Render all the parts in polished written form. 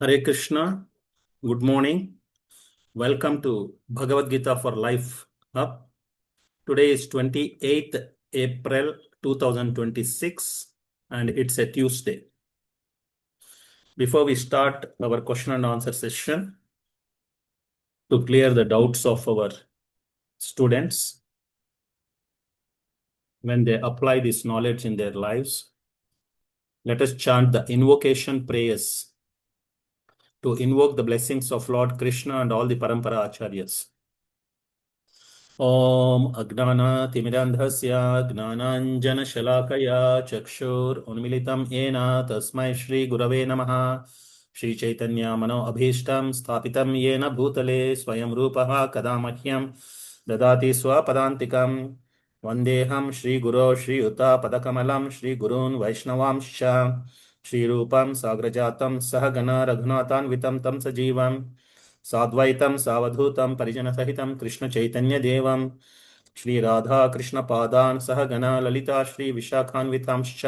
Hare Krishna. Good morning. Welcome to Bhagavad Gita for Life Hub. Today is 28th April 2026 and it's a Tuesday. Before we start our question and answer session, to clear the doubts of our students when they apply this knowledge in their lives, let us chant the invocation prayers to invoke the blessings of Lord Krishna and all the Parampara Acharyas. ॐ अज्ञानातिमिरन्धस्य ज्ञानाञ्जनशलाकया चक्षुरुन्मिलितं येन तस्मै श्रीगुरवे नमः। श्रीचैतन्यमनो अभीष्टं स्थापितं येन भूतले स्वयं रूपः कदा मह्यं ददाति स्वपदान्तिकं। वन्देऽहं श्रीगुरो श्रीयुतापदकमलं श्रीगुरून् वैष्णवांश्च श्रीरूपं साग्रजातं सहगण रघुनाथान्वितं तं सजीवम् साद्वैतं सावधूतं परिजनसहितं कृष्णचैतन्यदेवं श्रीराधाकृष्णपादान् सहगणा ललिता श्रीविशाखान्वितांश्च।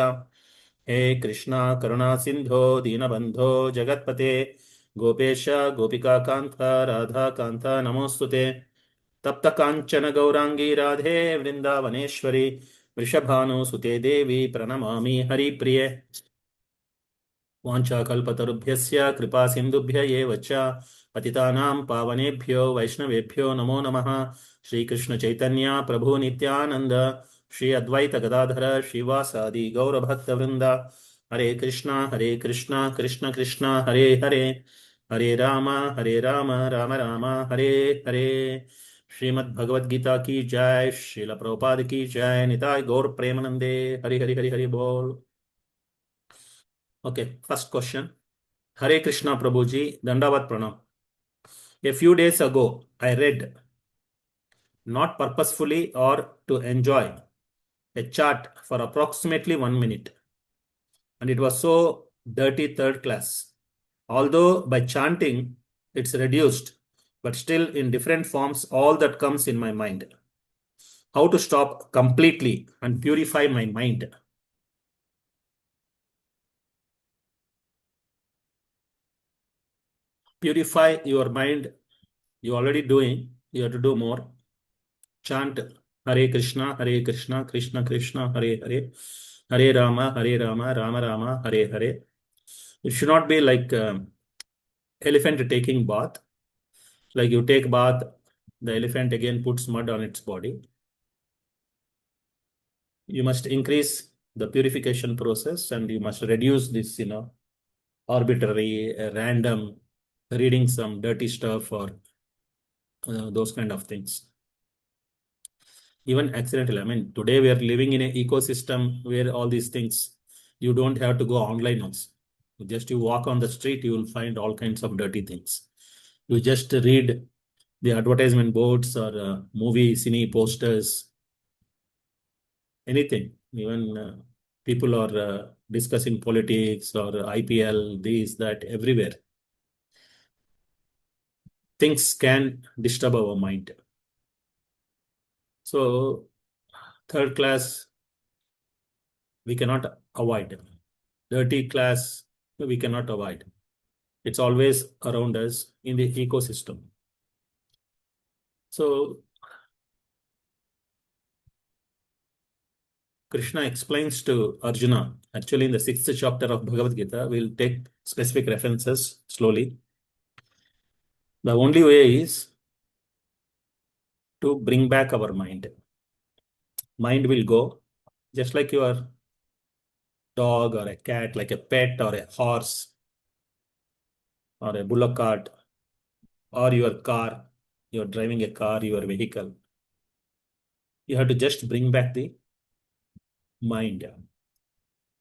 हे कृष्णा करुणा सिन्धो दीनबन्धो जगत्पते गोपेश गोपिकान्त राधाकान्त नमोऽस्तुते। तप्तकाञ्चन गौराङ्गी राधे वृन्दावनेश्वरी वृषभानुसुते देवी प्रणमामि हरिप्रिये। वाञ्छाकल्पतरुभ्यस्य कृपा सिन्धुभ्य एव च पतितानां पावनेभ्यो वैष्णवेभ्यो नमो नमः। श्रीकृष्ण चैतन्य प्रभु नित्यानंद श्री अद्वैत गदाधर श्रीवासादि गौरभक्तवृंद। हरे कृष्णा कृष्ण कृष्ण हरे हरे हरे राम राम राम हरे हरे। श्रीमद् भगवद गीता की जय। श्रील प्रभुपाद की जय। निताय गौर प्रेमानंदे। हरि हरि हरि हरि बोल। Okay, first question. Hare Krishna Prabhuji, Dandavat Pranam. A few days ago, I read, not purposefully or to enjoy, a chart for approximately 1 minute. And it was so dirty third class. Although by chanting, it's reduced, but still in different forms, all that comes in my mind. How to stop completely and purify my mind? Purify your mind. You're already doing. You have to do more. Chant Hare Krishna, Krishna Krishna, Hare Hare, Hare Rama, Rama Rama, Hare Hare. It should not be like elephant taking bath. Like you take bath, the elephant again puts mud on its body. You must increase the purification process and you must reduce this, arbitrary, random reading some dirty stuff or those kind of things. Even accidentally. I mean, today we are living in an ecosystem where all these things, you don't have to go online also. Just you walk on the street, you will find all kinds of dirty things. You just read the advertisement boards or movie, cine posters, anything. Even people are discussing politics or IPL, this, that, everywhere. Things can disturb our mind. So, third class, we cannot avoid. Dirty class, we cannot avoid. It's always around us in the ecosystem. So, Krishna explains to Arjuna, actually in the 6th chapter of Bhagavad Gita, we'll take specific references slowly. The only way is to bring back our mind. Mind will go, just like your dog or a cat, like a pet or a horse or a bullock cart or your car. You're driving a car, your vehicle. You have to just bring back the mind.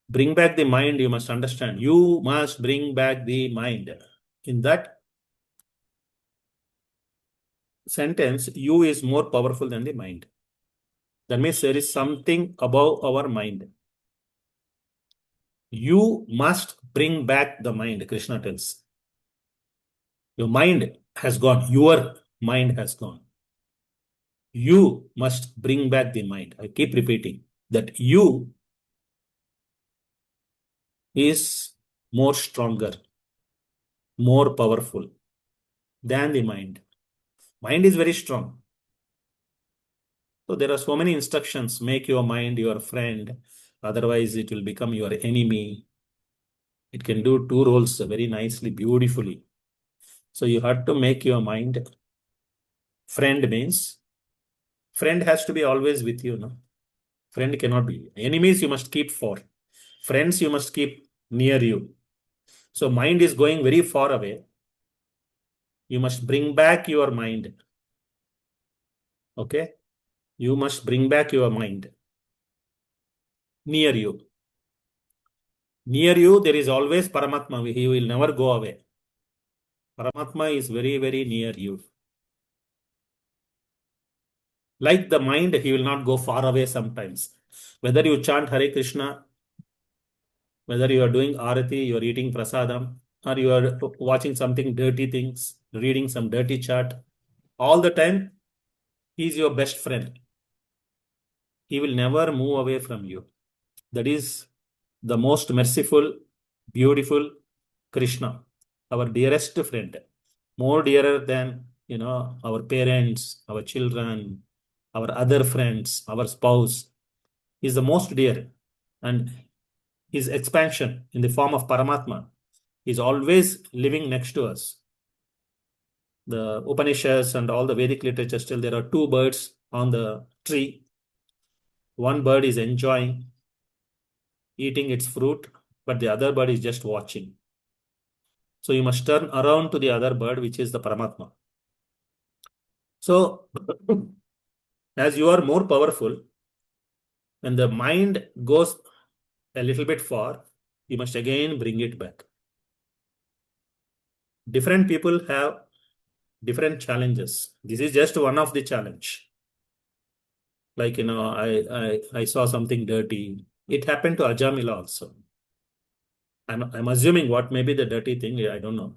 Bring back the mind, you must understand. You must bring back the mind. In that sentence, you is more powerful than the mind. That means there is something above our mind. You must bring back the mind, Krishna tells. Your mind has gone. Your mind has gone. You must bring back the mind. I keep repeating that you is more stronger. more powerful than the mind. Mind is very strong. So there are so many instructions. Make your mind your friend. Otherwise, it will become your enemy. It can do two roles very nicely, beautifully. So you have to make your mind friend means friend has to be always with you. No? Friend cannot be. Enemies you must keep far. Friends you must keep near you. So mind is going very far away. You must bring back your mind. Okay? You must bring back your mind near you. Near you, there is always Paramatma. He will never go away. Paramatma is very, very near you. Like the mind, he will not go far away sometimes. Whether you chant Hare Krishna, whether you are doing Arati, you are eating prasadam, or you are watching something dirty things, reading some dirty chat, all the time, he is your best friend. He will never move away from you. That is the most merciful, beautiful Krishna, our dearest friend, more dearer than our parents, our children, our other friends, our spouse. Is the most dear, and his expansion in the form of Paramatma is always living next to us. The Upanishads and all the Vedic literature still there are two birds on the tree. One bird is enjoying eating its fruit, but the other bird is just watching. So you must turn around to the other bird, which is the Paramatma. So as you are more powerful, when the mind goes a little bit far, you must again bring it back. Different people have different challenges. This is just one of the challenge. Like, I saw something dirty. It happened to Ajamila also. I'm assuming what may be the dirty thing. I don't know.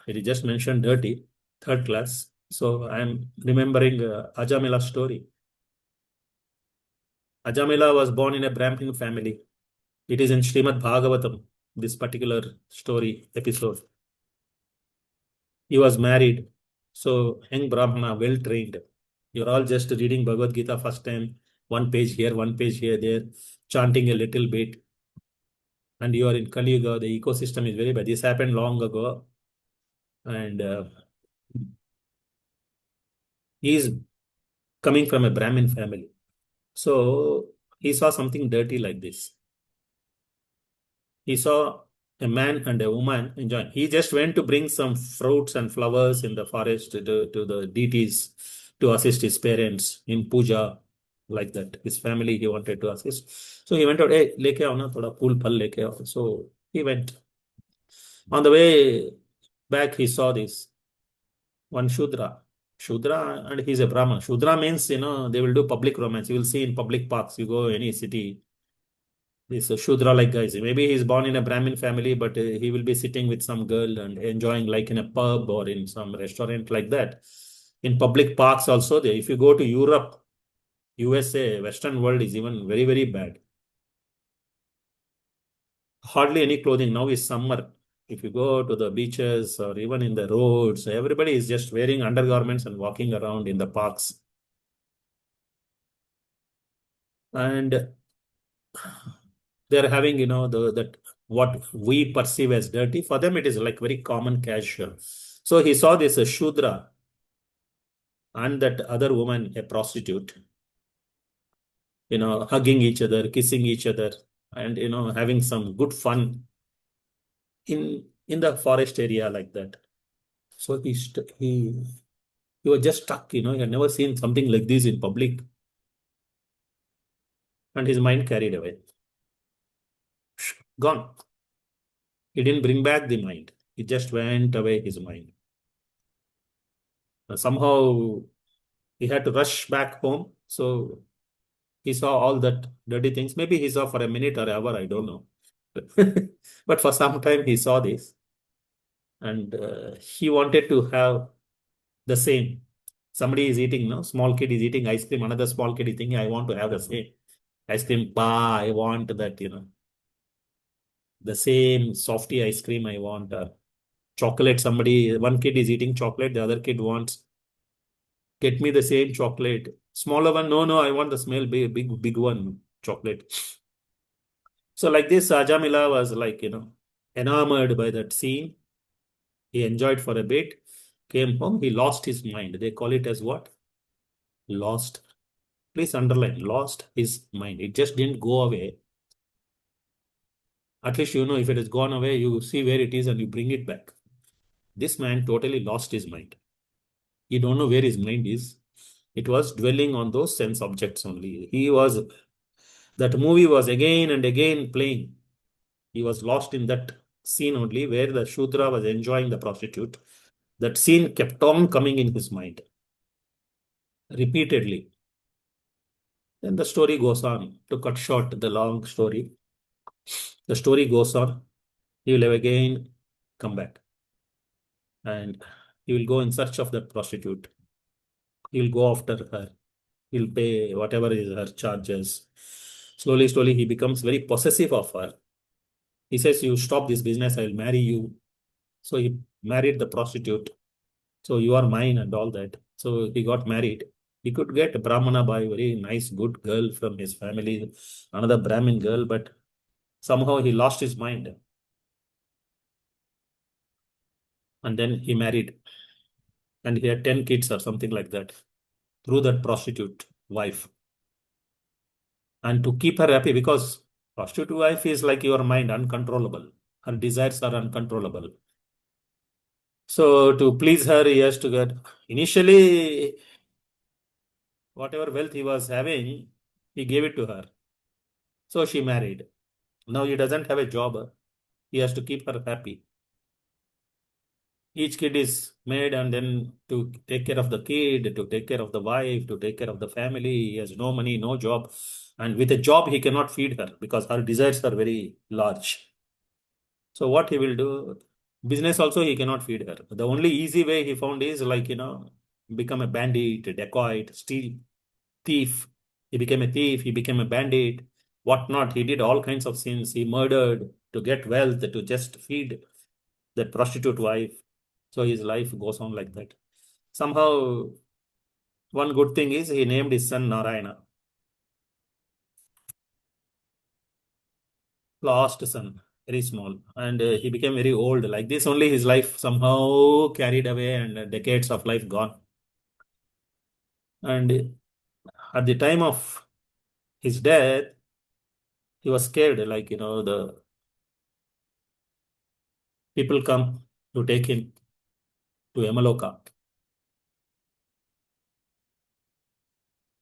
He just mentioned dirty, third class. So I'm remembering Ajamila story. Ajamila was born in a Brahmin family. It is in Srimad Bhagavatam, this particular story episode. He was married. So young Brahmana, well trained. You're all just reading Bhagavad Gita first time, one page here, one page here, there, chanting a little bit. And you are in Kali Yuga, the ecosystem is very bad. This happened long ago. And he is coming from a Brahmin family. So he saw something dirty like this. He saw a man and a woman enjoying. He just went to bring some fruits and flowers in the forest to the deities to assist his parents in puja, like that. His family he wanted to assist. So he went out, hey, leke aao na, thoda phool phal leke aao. So he went. On the way back, he saw this one Shudra. Shudra, and he's a Brahman. Shudra means, they will do public romance. You will see in public parks. You go any city, this Shudra like guys. Maybe he's born in a Brahmin family, but he will be sitting with some girl and enjoying like in a pub or in some restaurant like that. In public parks also, if you go to Europe, USA, Western world is even very, very bad. Hardly any clothing. Now is summer. If you go to the beaches or even in the roads, everybody is just wearing undergarments and walking around in the parks. And they're having, that what we perceive as dirty. For them, it is like very common, casual. So he saw this Shudra and that other woman, a prostitute, hugging each other, kissing each other, and having some good fun in the forest area like that. So he was just stuck, he had never seen something like this in public, and his mind carried away. Gone. He didn't bring back the mind. It just went away, his mind. Somehow he had to rush back home. So he saw all that dirty things. Maybe he saw for a minute or hour, I don't know. But for some time he saw this, and he wanted to have the same. Somebody is eating, no? Small kid is eating ice cream. Another small kid is thinking, I want to have the same ice cream bar. I want that. The same softy ice cream I want. Chocolate, one kid is eating chocolate, the other kid wants, get me the same chocolate. Smaller one, no, no, I want the small, big one chocolate. So like this, Ajamila was like, enamored by that scene. He enjoyed for a bit, came home, he lost his mind. They call it as what? Lost. Please underline, lost his mind. It just didn't go away. At least if it has gone away, you see where it is and you bring it back. This man totally lost his mind. He don't know where his mind is. It was dwelling on those sense objects only. That movie was again and again playing. He was lost in that scene only where the Shudra was enjoying the prostitute. That scene kept on coming in his mind repeatedly. Then the story goes on. To cut short the long story, the story goes on. He will again come back and he will go in search of that prostitute. He will go after her. He'll pay whatever is her charges. Slowly, slowly, he becomes very possessive of her. He says, "You stop this business, I'll marry you." So he married the prostitute. So you are mine and all that. So he got married. He could get a Brahmana by very nice, good girl from his family, another Brahmin girl, but somehow he lost his mind. And then he married. And he had 10 kids or something like that through that prostitute wife. And to keep her happy, because prostitute wife is like your mind, uncontrollable. Her desires are uncontrollable. So to please her, he has to get initially whatever wealth he was having, he gave it to her. So she married. Now he doesn't have a job. He has to keep her happy. Each kid is made, and then to take care of the kid, to take care of the wife, to take care of the family. He has no money, no job. And with a job, he cannot feed her because her desires are very large. So what he will do? Business also he cannot feed her. The only easy way he found is like, become a bandit, a dacoit, steal, thief. He became a thief, he became a bandit, whatnot. He did all kinds of sins. He murdered to get wealth, to just feed that prostitute wife. So his life goes on like that. Somehow, one good thing is he named his son Narayana, last son, very small. And he became very old. Like this, only his life somehow carried away and decades of life gone. And at the time of his death, he was scared, like, the people come to take him to Yamaloka.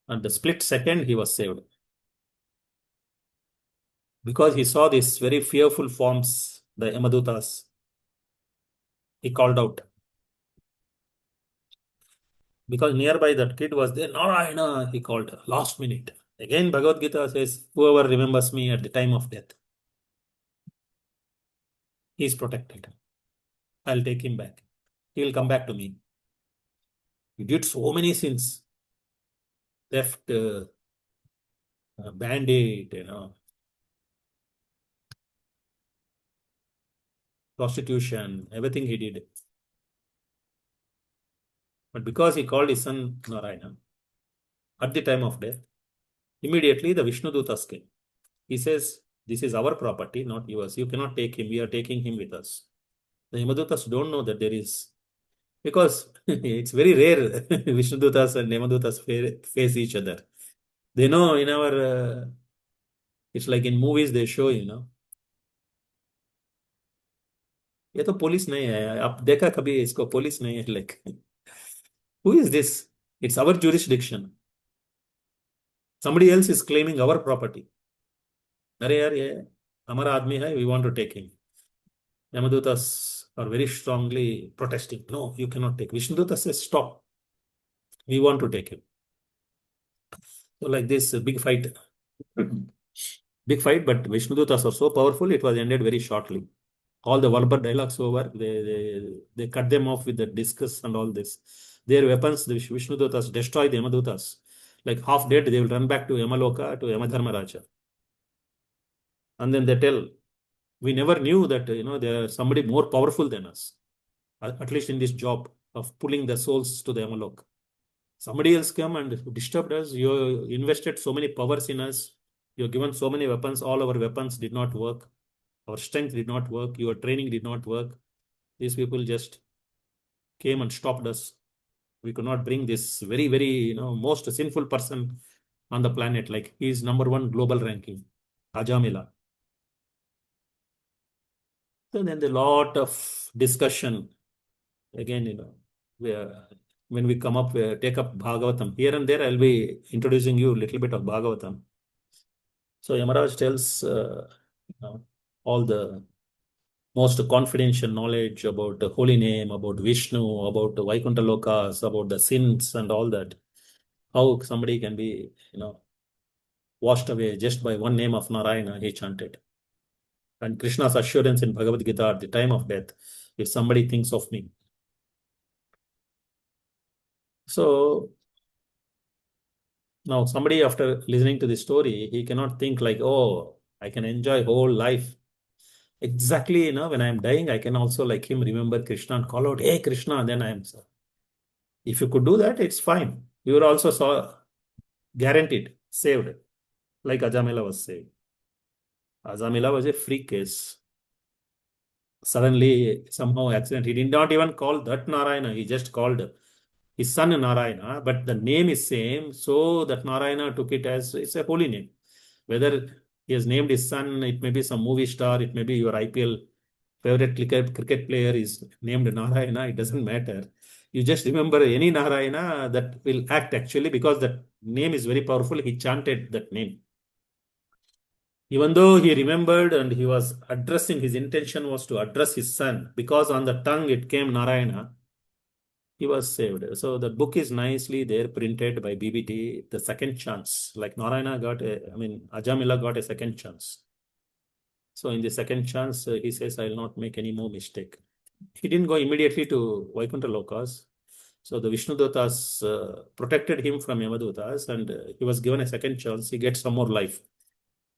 And the split second, he was saved. Because he saw these very fearful forms, the Yamadutas. He called out. Because nearby that kid was there, Narayana, he called, last minute. Again, Bhagavad Gita says, whoever remembers me at the time of death, he is protected. I'll take him back. He will come back to me. He did so many sins. Theft, bandit, prostitution, everything he did. But because he called his son Narayana, at the time of death, immediately the Vishnu Dutas came. He says, this is our property, not yours. You cannot take him. We are taking him with us. The Yamadutas don't know that there is, because it's very rare Vishnu Dutas and Yamadutas face each other. They know in it's like in movies they show, ये तो police नहीं है आप देखा कभी इसको police नहीं है like who is this? It's our jurisdiction. Somebody else is claiming our property. अरे यार ये हमारा आदमी है, we want to take him. Yamadutas are very strongly protesting. No, you cannot take. Vishnuduta says, stop. We want to take him. So like this, big fight. Big fight, but Vishnudutas are so powerful, it was ended very shortly. All the verbal dialogues over, they cut them off with the discus and all this. Their weapons, the Vishnudutas destroy the Yamadutas. Like half dead, they will run back to Yamaloka, to Yamadharmaraja. And then they tell, We never knew that, there's somebody more powerful than us, at least in this job of pulling the souls to the Yamalok. Somebody else come and disturbed us. You invested so many powers in us. You've given so many weapons. All our weapons did not work. Our strength did not work. Your training did not work. These people just came and stopped us. We could not bring this very, very, most sinful person on the planet. Like, he is number one global ranking, Ajamila. So then a lot of discussion. Again, when we come up, take up Bhagavatam. Here and there, I'll be introducing you a little bit of Bhagavatam. So Yamaraj tells all the most confidential knowledge about the holy name, about Vishnu, about the Vaikuntha Lokas, about the sins and all that. How somebody can be, washed away just by one name of Narayana, he chanted. And Krishna's assurance in Bhagavad Gita at the time of death, if somebody thinks of me. So now somebody, after listening to the story, he cannot think like, oh, I can enjoy whole life. Exactly, when I am dying, I can also, like him, remember Krishna and call out, hey, Krishna, then I am. If you could do that, it's fine. You will also guaranteed, saved, like Ajamila was saved. Ajamila was a free case. Suddenly, somehow, accident. He did not even call that Narayana. He just called his son Narayana, but the name is same. So that Narayana took it as it's a holy name. Whether he has named his son, it may be some movie star, it may be your IPL favorite cricket player is named Narayana. It doesn't matter. You just remember any Narayana that will act actually because that name is very powerful. He chanted that name. Even though he remembered and he was addressing, his intention was to address his son, because on the tongue it came Narayana, he was saved. So the book is nicely there printed by BBT, the second chance. Like Narayana Ajamila got a second chance. So in the second chance, he says, I will not make any more mistake. He didn't go immediately to Vaikuntha Lokas. So the Vishnudutas protected him from Yamadutas, and he was given a second chance. He gets some more life.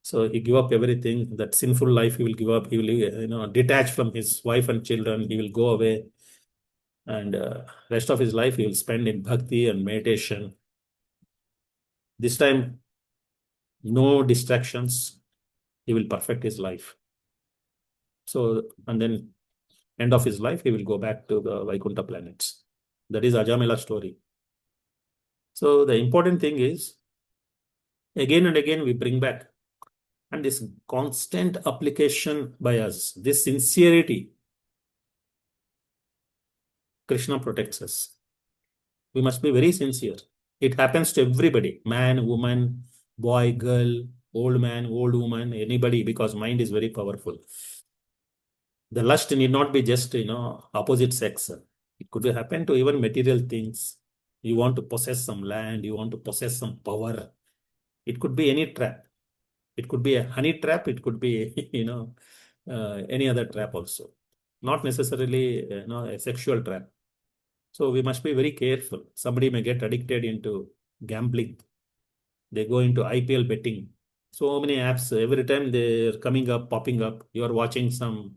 So he give up everything. That sinful life he will give up. He will, detach from his wife and children. He will go away. And rest of his life he will spend in bhakti and meditation. This time, no distractions. He will perfect his life. So, and then end of his life, he will go back to the Vaikuntha planets. That is Ajamila's story. So the important thing is, again and again we bring back, and this constant application by us, this sincerity, Krishna protects us. We must be very sincere. It happens to everybody, man, woman, boy, girl, old man, old woman, anybody, because mind is very powerful. The lust need not be just, opposite sex. It could happen to even material things. You want to possess some land, you want to possess some power. It could be any trap. It could be a honey trap. It could be, any other trap also. Not necessarily, a sexual trap. So we must be very careful. Somebody may get addicted into gambling. They go into IPL betting. So many apps, every time they're coming up, popping up. You're watching some,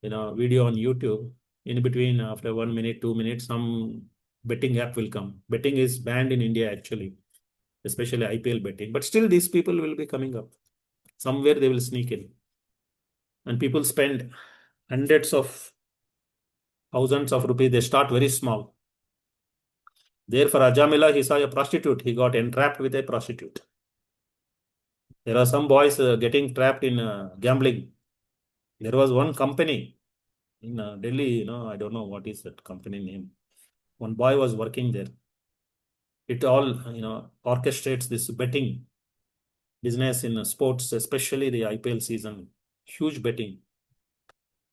video on YouTube. In between, after 1 minute, 2 minutes, some betting app will come. Betting is banned in India, actually, especially IPL betting. But still, these people will be coming up. Somewhere they will sneak in. And people spend hundreds of thousands of rupees. They start very small. There for Ajamila, he saw a prostitute. He got entrapped with a prostitute. There are some boys getting trapped in gambling. There was one company in Delhi, I don't know what is that company name. One boy was working there. It all, orchestrates this betting business in sports, especially the IPL season. Huge betting.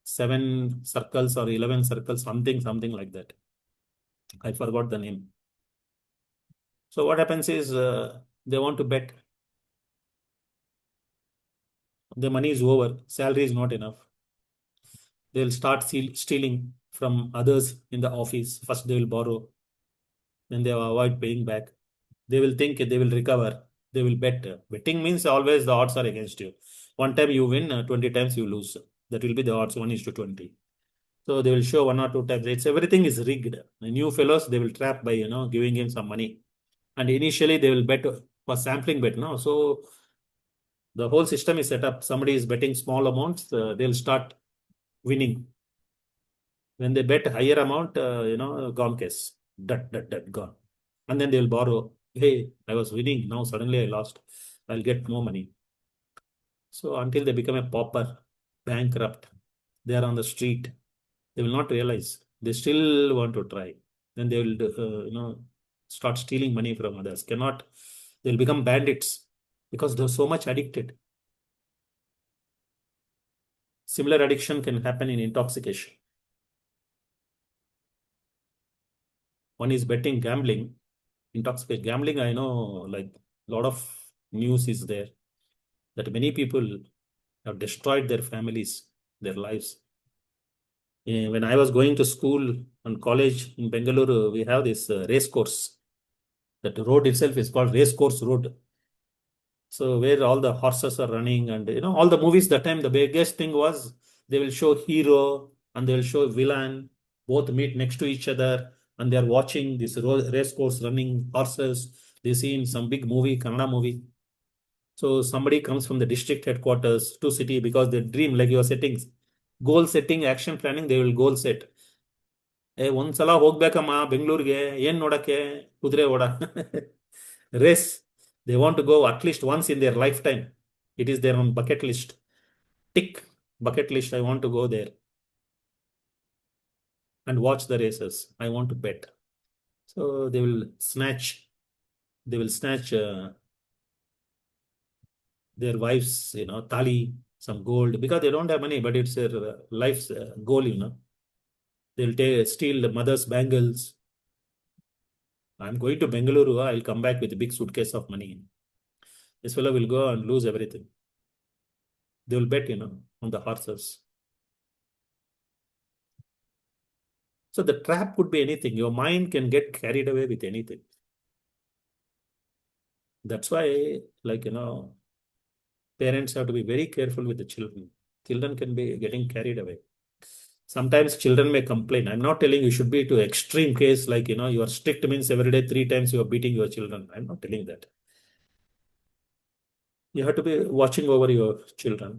7 circles or 11 circles, something like that. I forgot the name. So what happens is they want to bet. The money is over. Salary is not enough. They'll start stealing from others in the office. First they will borrow. Then they will avoid paying back. They will think they will recover. They will bet. Betting means always the odds are against you. One time you win, 20 times you lose. That will be the odds, 1:20. So they will show one or two times. It's everything is rigged. The new fellows, they will trap by, giving him some money. And initially they will bet for sampling bet. No, so the whole system is set up. Somebody is betting small amounts, they'll start winning. When they bet higher amount, gone case. That, gone. And then they'll borrow. Hey, I was winning. Now suddenly I lost. I'll get more money. So until they become a pauper, bankrupt, they are on the street. They will not realize. They still want to try. Then they will, start stealing money from others. Cannot. They'll become bandits because they're so much addicted. Similar addiction can happen in intoxication. One is betting, gambling, intoxication. Gambling, I know, like a lot of news is there that many people have destroyed their families, their lives. When I was going to school and college in Bengaluru, we have this race course. That road itself is called Race Course Road. So where all the horses are running and all the movies that time the biggest thing was they will show hero and they will show villain both meet next to each other and they are watching this race course running horses. They see in some big movie, Kannada movie. So somebody comes from the district headquarters to city because they dream like your settings, goal setting, action planning. They will goal set. ಒಂದ್ಸಲ ಹೋಗ್ಬೇಕಮ್ಮ ಬೆಂಗಳೂರಿಗೆ ಏನ್ ನೋಡಕ್ಕೆ ಕುದುರೆ ಓಡ race they want to go at least once in their lifetime. It is their own bucket list. Tick bucket list. I want to go there and watch the races. I want to bet. So they will snatch. They will snatch their wives, tali, some gold because they don't have money, but it's their life's goal. They'll steal the mother's bangles. I'm going to Bengaluru. I'll come back with a big suitcase of money. This fellow will go and lose everything. They will bet, on the horses. So the trap could be anything. Your mind can get carried away with anything. That's why, parents have to be very careful with the children. Children can be getting carried away. Sometimes children may complain. I'm not telling you should be to extreme case, you are strict means every day 3 times you are beating your children. I'm not telling that. You have to be watching over your children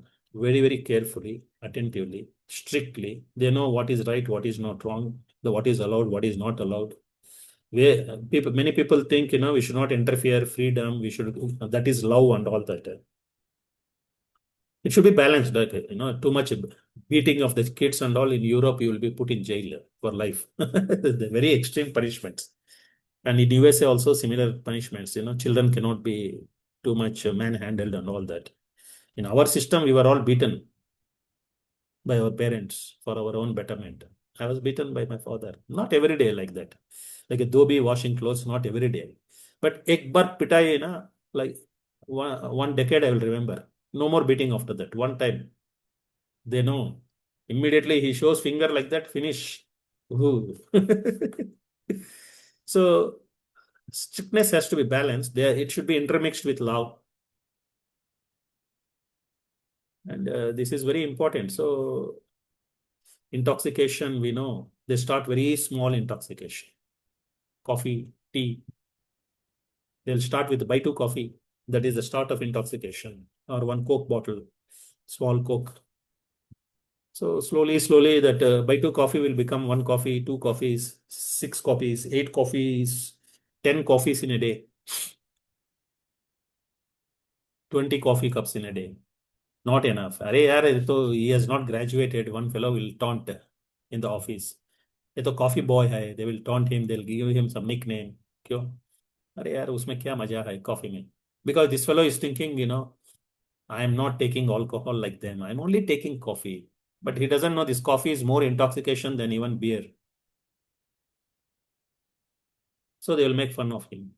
very, very carefully, attentively, strictly. They know what is right, what is not wrong, what is allowed, what is not allowed. Many people think, we should not interfere, freedom, that is love and all that. It should be balanced, too much beating of the kids and all in Europe, you will be put in jail for life. The very extreme punishments. And in USA also similar punishments, children cannot be too much manhandled and all that. In our system, we were all beaten by our parents for our own betterment. I was beaten by my father. Not every day like that. Like a dhobi washing clothes, not every day. But ek bar pitai, like one decade I will remember. No more beating after that. One time. They know. Immediately he shows finger like that, finish. Ooh. So strictness has to be balanced. It should be intermixed with love. And this is very important. So intoxication, we know they start very small intoxication. Coffee, tea. They'll start with buy two coffee. That is the start of intoxication. Or one Coke bottle, small Coke. So slowly, that buy two coffee will become one coffee, two coffees, six coffees, eight coffees, 10 coffees in a day, 20 coffee cups in a day. Not enough. अरे यार ये तो he has not graduated. One fellow will taunt in the office. ये तो coffee boy है. They will taunt him. They'll give him some nickname. क्यों? अरे यार उसमें क्या मजा है coffee में? Because this fellow is thinking, I am not taking alcohol like them. I'm only taking coffee. But he doesn't know this coffee is more intoxication than even beer. So they will make fun of him.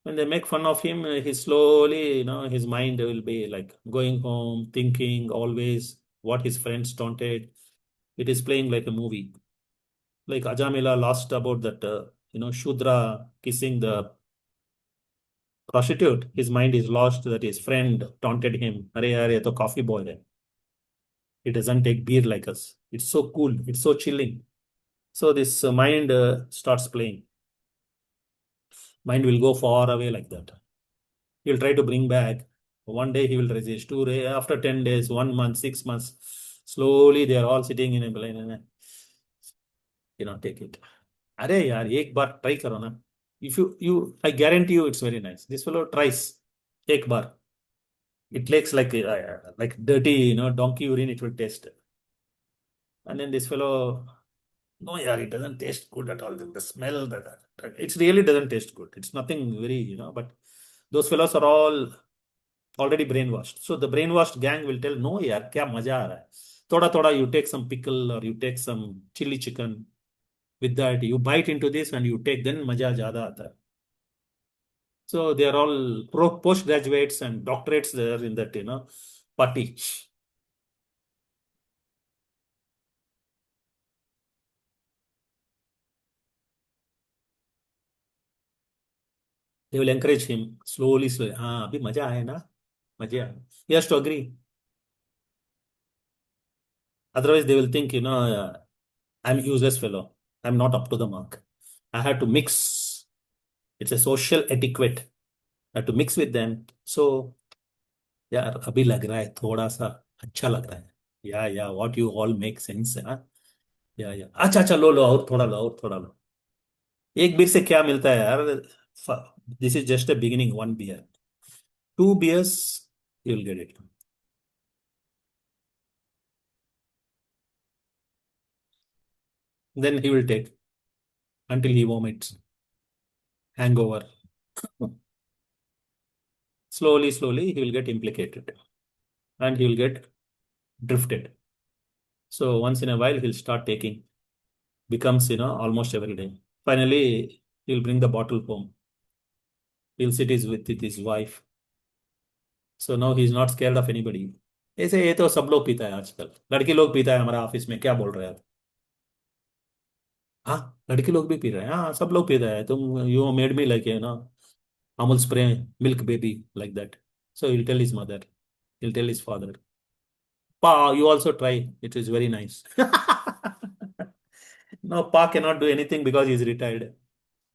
When they make fun of him, he slowly, his mind will be like going home, thinking always what his friends taunted. It is playing like a movie. Like Ajamila lost about that, Shudra kissing the prostitute, his mind is lost that his friend taunted him. Arey, yaar, ye to coffee boy hai. He doesn't take beer like us. It's so cool. It's so chilling. So this mind starts playing. Mind will go far away like that. He'll try to bring back. One day he will resist. After 10 days, 1 month, 6 months, slowly they are all sitting in a plane and cannot take it. अरे यार एक बार try करो ना. If you I guarantee you it's very nice. This fellow tries एक बार. It takes like dirty, donkey urine. It will taste, and then this fellow, no, yeah, it doesn't taste good at all. The smell that it really doesn't taste good. It's nothing very, but those fellows are all already brainwashed. So the brainwashed gang will tell, no, yaar, kya maja aa raha hai. Thoda thoda, you take some pickle or you take some chili chicken. With that, you bite into this and you take, then maja jada aata hai. So they are all postgraduates and doctorates there in that, party. They will encourage him slowly, slowly. हाँ अभी मजा आया ना मजा आया. He has to agree. Otherwise, they will think, I'm a useless fellow. I'm not up to the mark. I have to mix. It's a social etiquette. I have to mix with them. So, यार अभी लग रहा है थोड़ा सा अच्छा लग रहा है. या what you all make sense है. या अच्छा अच्छा लो लो और थोड़ा लो और थोड़ा लो. एक बीर से क्या मिलता है यार. This is just a beginning. One beer, two beers, you will get it. Then he will take until he vomits. Hangover. Slowly, slowly, he will get implicated and he will get drifted. So once in a while, he'll start taking, becomes, almost every day. Finally, he'll bring the bottle home. He'll sit with his wife. So now he's not scared of anybody. ऐसे ये तो सब लोग पीता है आजकल. लड़के लोग पीता है हमारा ऑफिस में. क्या बोल रहे हैं आप. हाँ, लड़के लोग भी पी रहे हैं. हाँ, सब लोग पी रहे हैं. तुम you made me like Amul spray milk baby like that. So he'll tell his mother. He'll tell his father. Pa, you also try. It is very nice. No, Pa cannot do anything because he's retired.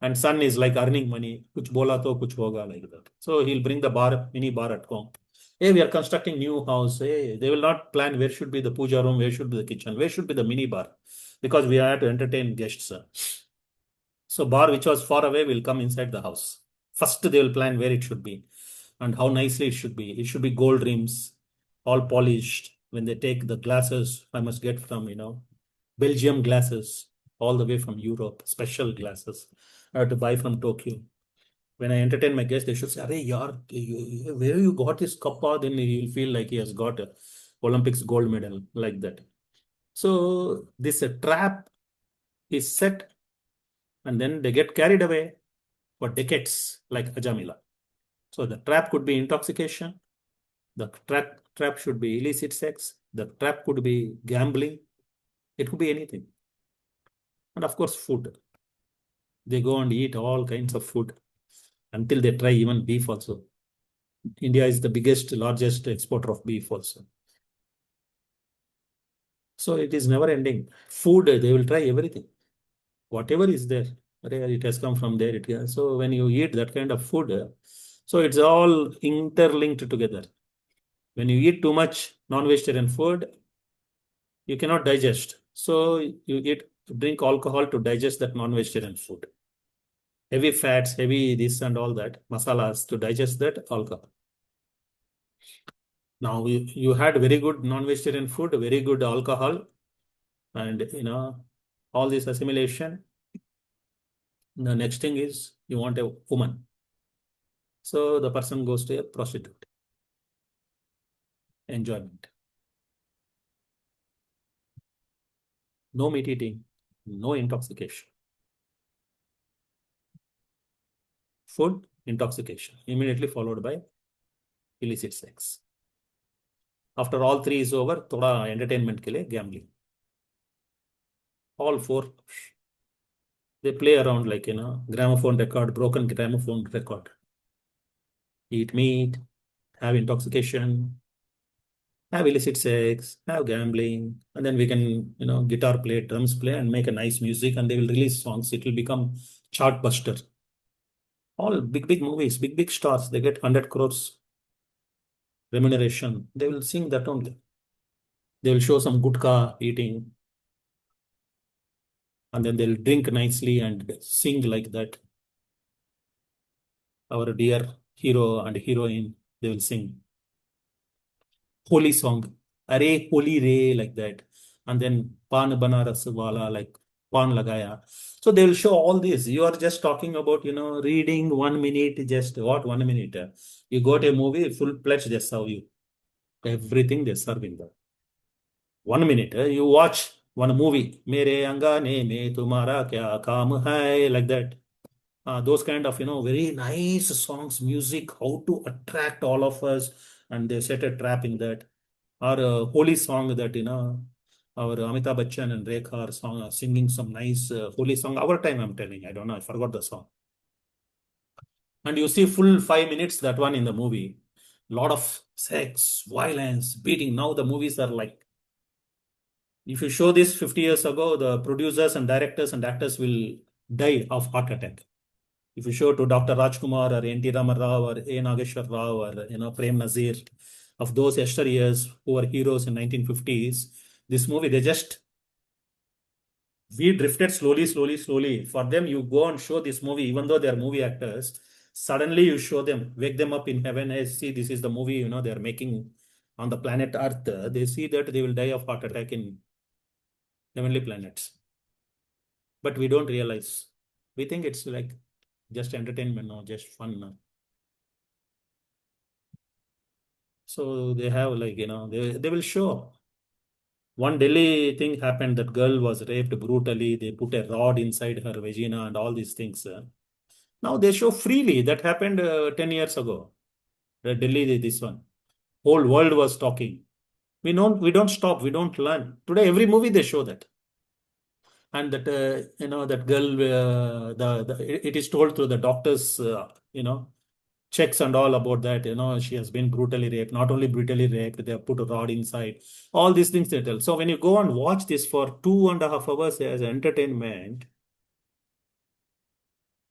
And son is like earning money. Kuch bola to kuch hoga like that. So he'll bring the bar, mini bar at home. Hey, we are constructing new house. Hey, they will not plan where should be the puja room, where should be the kitchen, where should be the mini bar. Because we have to entertain guests. So bar which was far away will come inside the house. First they will plan where it should be and how nicely it should be. It should be gold rims, all polished. When they take the glasses, I must get from, Belgium glasses, all the way from Europe, special glasses. I have to buy from Tokyo. When I entertain my guests, they should say, Arey, yaar, where you got this kappa? Then he will feel like he has got a Olympics gold medal, like that. So this trap is set and then they get carried away for decades, like Ajamila. So the trap could be intoxication. The trap should be illicit sex. The trap could be gambling. It could be anything. And of course, food. They go and eat all kinds of food until they try even beef also. India is the biggest, largest exporter of beef also. So it is never ending. Food, they will try everything. Whatever is there, it has come from there. So when you eat that kind of food, so it's all interlinked together. When you eat too much non-vegetarian food, you cannot digest. So you drink alcohol to digest that non-vegetarian food. Heavy fats, heavy this and all that, masalas to digest that alcohol. Now you had very good non-vegetarian food, very good alcohol, and all this assimilation. The next thing is you want a woman. So the person goes to a prostitute. Enjoyment. No meat eating, no intoxication. Food, intoxication, immediately followed by illicit sex. After all three is over, thoda entertainment ke liye gambling. All four, they play around like, gramophone record, broken gramophone record. eat meat, have intoxication, have illicit sex, have gambling, and then we can, guitar play, drums play, and make a nice music, and they will release songs. It will become chart buster. All big, big movies, big, big stars, they get 100 crores remuneration. They will sing that only. They will show some gutka eating, and then they'll drink nicely and sing like that. Our dear hero and heroine, they will sing holy song, Are Holy Re, like that. And then Pan Banaras Wala, like Pan Lagaya. So they will show all this. You are just talking about, reading 1 minute, just what 1 minute. You got a movie, full pledge, they serve you. Everything they serve in that. 1 minute, you watch one movie, Mere Angane Me Tumara Kya Kaam Hai, like that. Those kind of, very nice songs, music, how to attract all of us, and they set a trap in that. Or a holy song that, our Amitabh Bachchan and Rekha are singing some nice holy song. Our time, I'm telling, I don't know, I forgot the song. And you see full 5 minutes, that one in the movie. Lot of sex, violence, beating. Now the movies are like, if you show this 50 years ago, the producers and directors and actors will die of heart attack. If you show to Dr. Rajkumar or N.T. Ramarao or A. Nageshwar Rao or Prem Nazir, of those yesteryears who were heroes in 1950s, this movie, we drifted slowly, slowly, slowly. For them, you go and show this movie, even though they are movie actors, suddenly you show them, wake them up in heaven. I see, this is the movie, they are making on the planet Earth. They see that they will die of heart attack in heavenly planets. But we don't realize. We think it's like just entertainment, no, just fun. No. So they have like, they will show. One Delhi thing happened, that girl was raped brutally. They put a rod inside her vagina and all these things. Now they show freely. That happened 10 years ago. Delhi, this one. Whole world was talking. We don't stop. We don't learn. Today, every movie they show that. And that, that girl, it is told through the doctors, checks and all about that. She has been brutally raped. Not only brutally raped, they have put a rod inside. All these things they tell. So when you go and watch this for 2.5 hours as entertainment,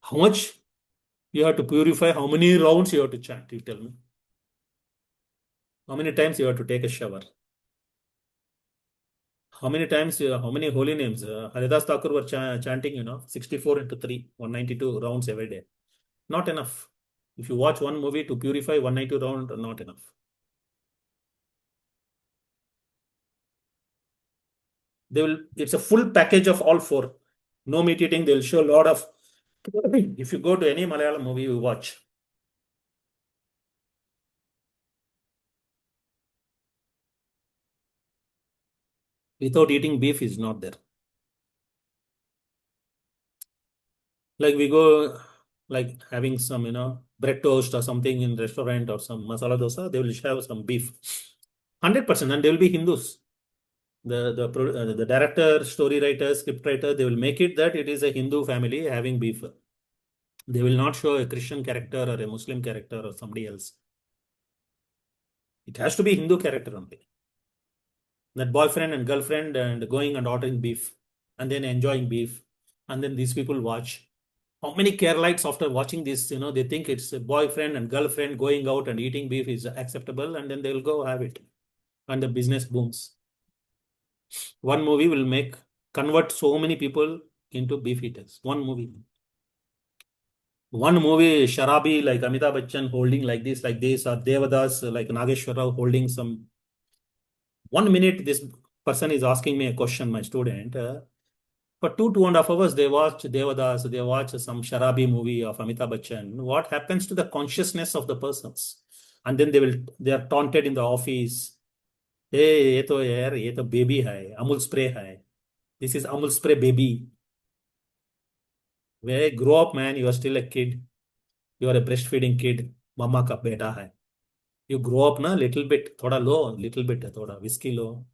how much you have to purify? How many rounds you have to chant? You tell me. How many times you have to take a shower? How many times? How many holy names? Haridas Thakur were chanting, 64 into 3, 192 rounds every day. Not enough. If you watch one movie to purify 192 round, not enough. They will. It's a full package of all four. No meat eating. They'll show a lot of. If you go to any Malayalam movie you watch, without eating beef is not there. Like we go, like having some, bread toast or something in restaurant or some masala dosa, they will have some beef. 100%, and they will be Hindus. The director, story writer, script writer, they will make it that it is a Hindu family having beef. They will not show a Christian character or a Muslim character or somebody else. It has to be Hindu character only. That boyfriend and girlfriend and going and ordering beef and then enjoying beef. And then these people watch. How many Keralites after watching this, they think it's a boyfriend and girlfriend going out and eating beef is acceptable, and then they'll go have it. And the business booms. One movie will convert so many people into beef eaters. One movie. One movie, Sharabi, like Amitabh Bachchan holding like this, or Devadas, like Nageshwar Rao holding some. 1 minute, this person is asking me a question, my student. For 2.5 hours, they watch Devadas, they watch some Sharabi movie of Amitabh Bachchan. What happens to the consciousness of the persons? And then they are taunted in the office. Hey, ये तो baby hai, Amul spray hai. This is Amul spray baby. Where grow up, man, you are still a kid. You are a breastfeeding kid. Mama ka beta hai. You grow up na little bit, thoda low, little bit, thoda whiskey low.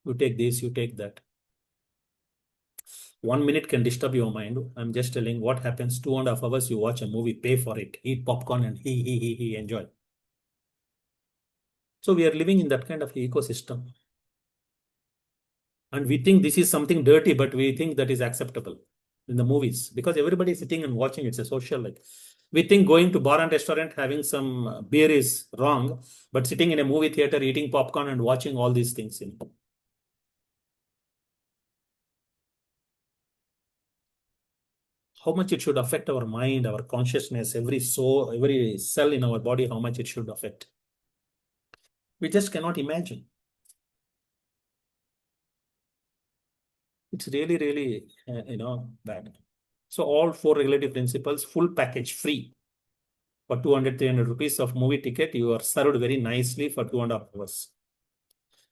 You take this, you take that. 1 minute can disturb your mind. I'm just telling what happens 2.5 hours. You watch a movie, pay for it, eat popcorn, and he enjoy. So we are living in that kind of ecosystem. And we think this is something dirty, but we think that is acceptable in the movies because everybody is sitting and watching. It's a social like. We think going to bar and restaurant having some beer is wrong, but sitting in a movie theater eating popcorn and watching all these things. How much it should affect our mind, our consciousness, every soul, every cell in our body, how much it should affect. We just cannot imagine. It's really, really, bad. So all four regulative principles, full package, free. For 200, 300 rupees of movie ticket, you are served very nicely for 2.5 hours.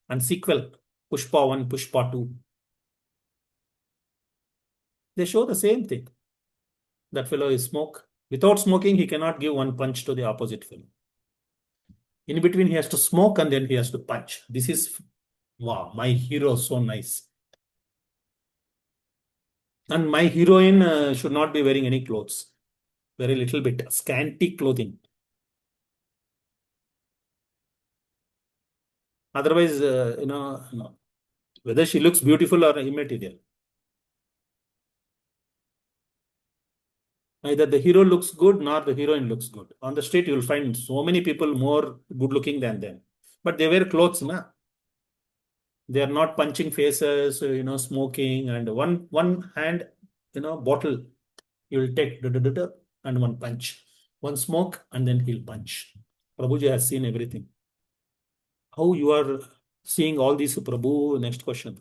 And sequel, Pushpa 1, Pushpa 2, they show the same thing. That fellow is smoke. Without smoking, he cannot give one punch to the opposite fellow. In between, he has to smoke and then he has to punch. This is, wow, my hero, so nice. And my heroine should not be wearing any clothes. Very little bit, scanty clothing. Otherwise, no. Whether she looks beautiful or immaterial. Neither the hero looks good nor the heroine looks good. On the street, you will find so many people more good looking than them. But they wear clothes, na? They are not punching faces, smoking, and one hand, bottle. He will take and one punch. One smoke and then he'll punch. Prabhuji has seen everything. How you are seeing all these, Prabhu? Next question.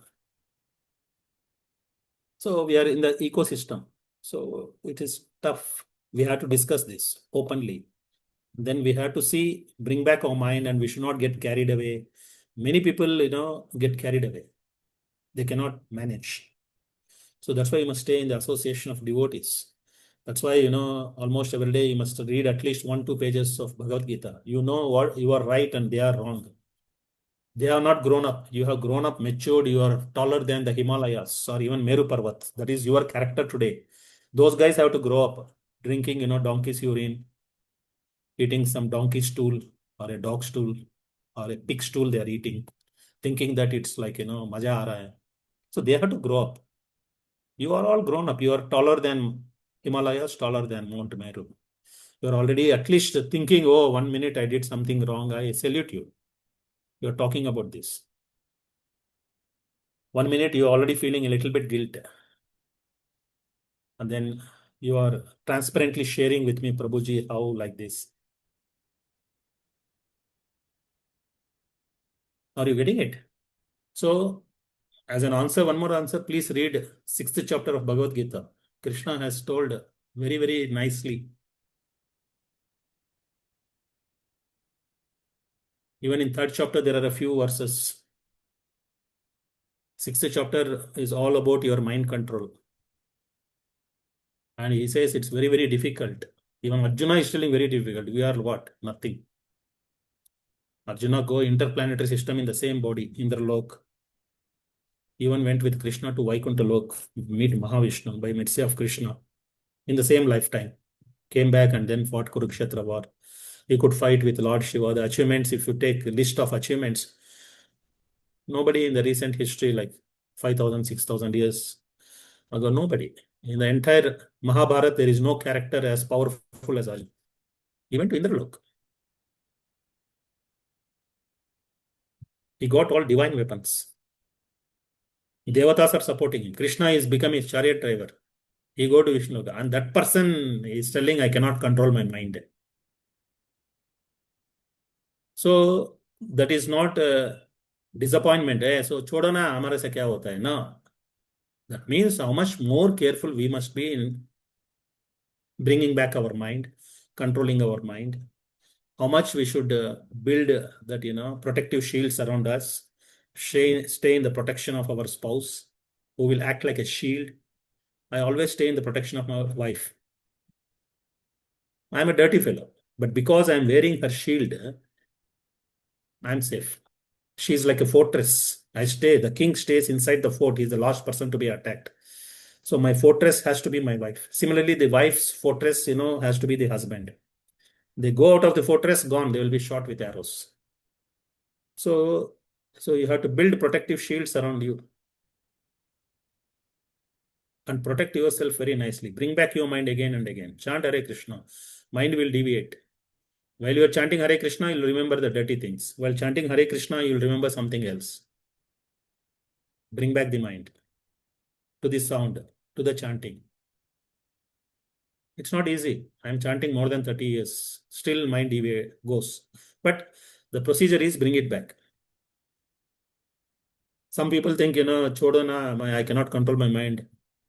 So we are in the ecosystem. So it is tough. We have to discuss this openly. Then we have to see, bring back our mind, and we should not get carried away. Many people, get carried away. They cannot manage. So that's why you must stay in the association of devotees. That's why, almost every day you must read at least 1, 2 pages of Bhagavad Gita. You know what you are right and they are wrong. They have not grown up. You have grown up, matured. You are taller than the Himalayas or even Meru Parvat. That is your character today. Those guys have to grow up drinking, donkey's urine, eating some donkey stool or a dog stool or a pig stool they are eating, thinking that it's like, maja aa raha hai. So they have to grow up. You are all grown up. You are taller than Himalayas, taller than Mount Meru. You are already at least thinking, oh, 1 minute I did something wrong. I salute you. You are talking about this. 1 minute you're already feeling a little bit guilt. And then you are transparently sharing with me, Prabhuji, how like this. Are you getting it? So, as an answer, one more answer, please read sixth chapter of Bhagavad Gita. Krishna has told very, very nicely. Even in third chapter, there are a few verses. Sixth chapter is all about your mind control. And he says it's very, very difficult. Even Arjuna is telling very difficult. We are what? Nothing. Arjuna go interplanetary system in the same body, Indralok. Even went with Krishna to Vaikuntha Lok, meet Mahavishnu by mercy of Krishna in the same lifetime. Came back and then fought Kurukshetra war. He could fight with Lord Shiva. The achievements, if you take a list of achievements, nobody in the recent history, like 5,000, 6,000 years ago, nobody. In the entire Mahabharata, there is no character as powerful as Arjuna. He went to Indralok. He got all divine weapons. Devatas are supporting him. Krishna is becoming his chariot driver. He go to Vishnu, and that person is telling, I cannot control my mind. So that is not a disappointment. So छोड़ो ना हमारे से क्या होता है ना. That means how much more careful we must be in bringing back our mind, controlling our mind. How much we should build that protective shields around us. Stay in the protection of our spouse, who will act like a shield. I always stay in the protection of my wife. I'm a dirty fellow, but because I'm wearing her shield, I'm safe. She's like a fortress. I stay. The king stays inside the fort. He's the last person to be attacked. So my fortress has to be my wife. Similarly, the wife's fortress, has to be the husband. They go out of the fortress, gone. They will be shot with arrows. So, so you have to build protective shields around you and protect yourself very nicely. Bring back your mind again and again. Chant Hare Krishna. Mind will deviate. While you are chanting Hare Krishna, you'll remember the dirty things. While chanting Hare Krishna, you'll remember something else. Bring back the mind to the sound, to the chanting. It's not easy. I'm chanting more than 30 years. Still mind deviate goes. But the procedure is bring it back. Some people think, chodo na, I cannot control my mind.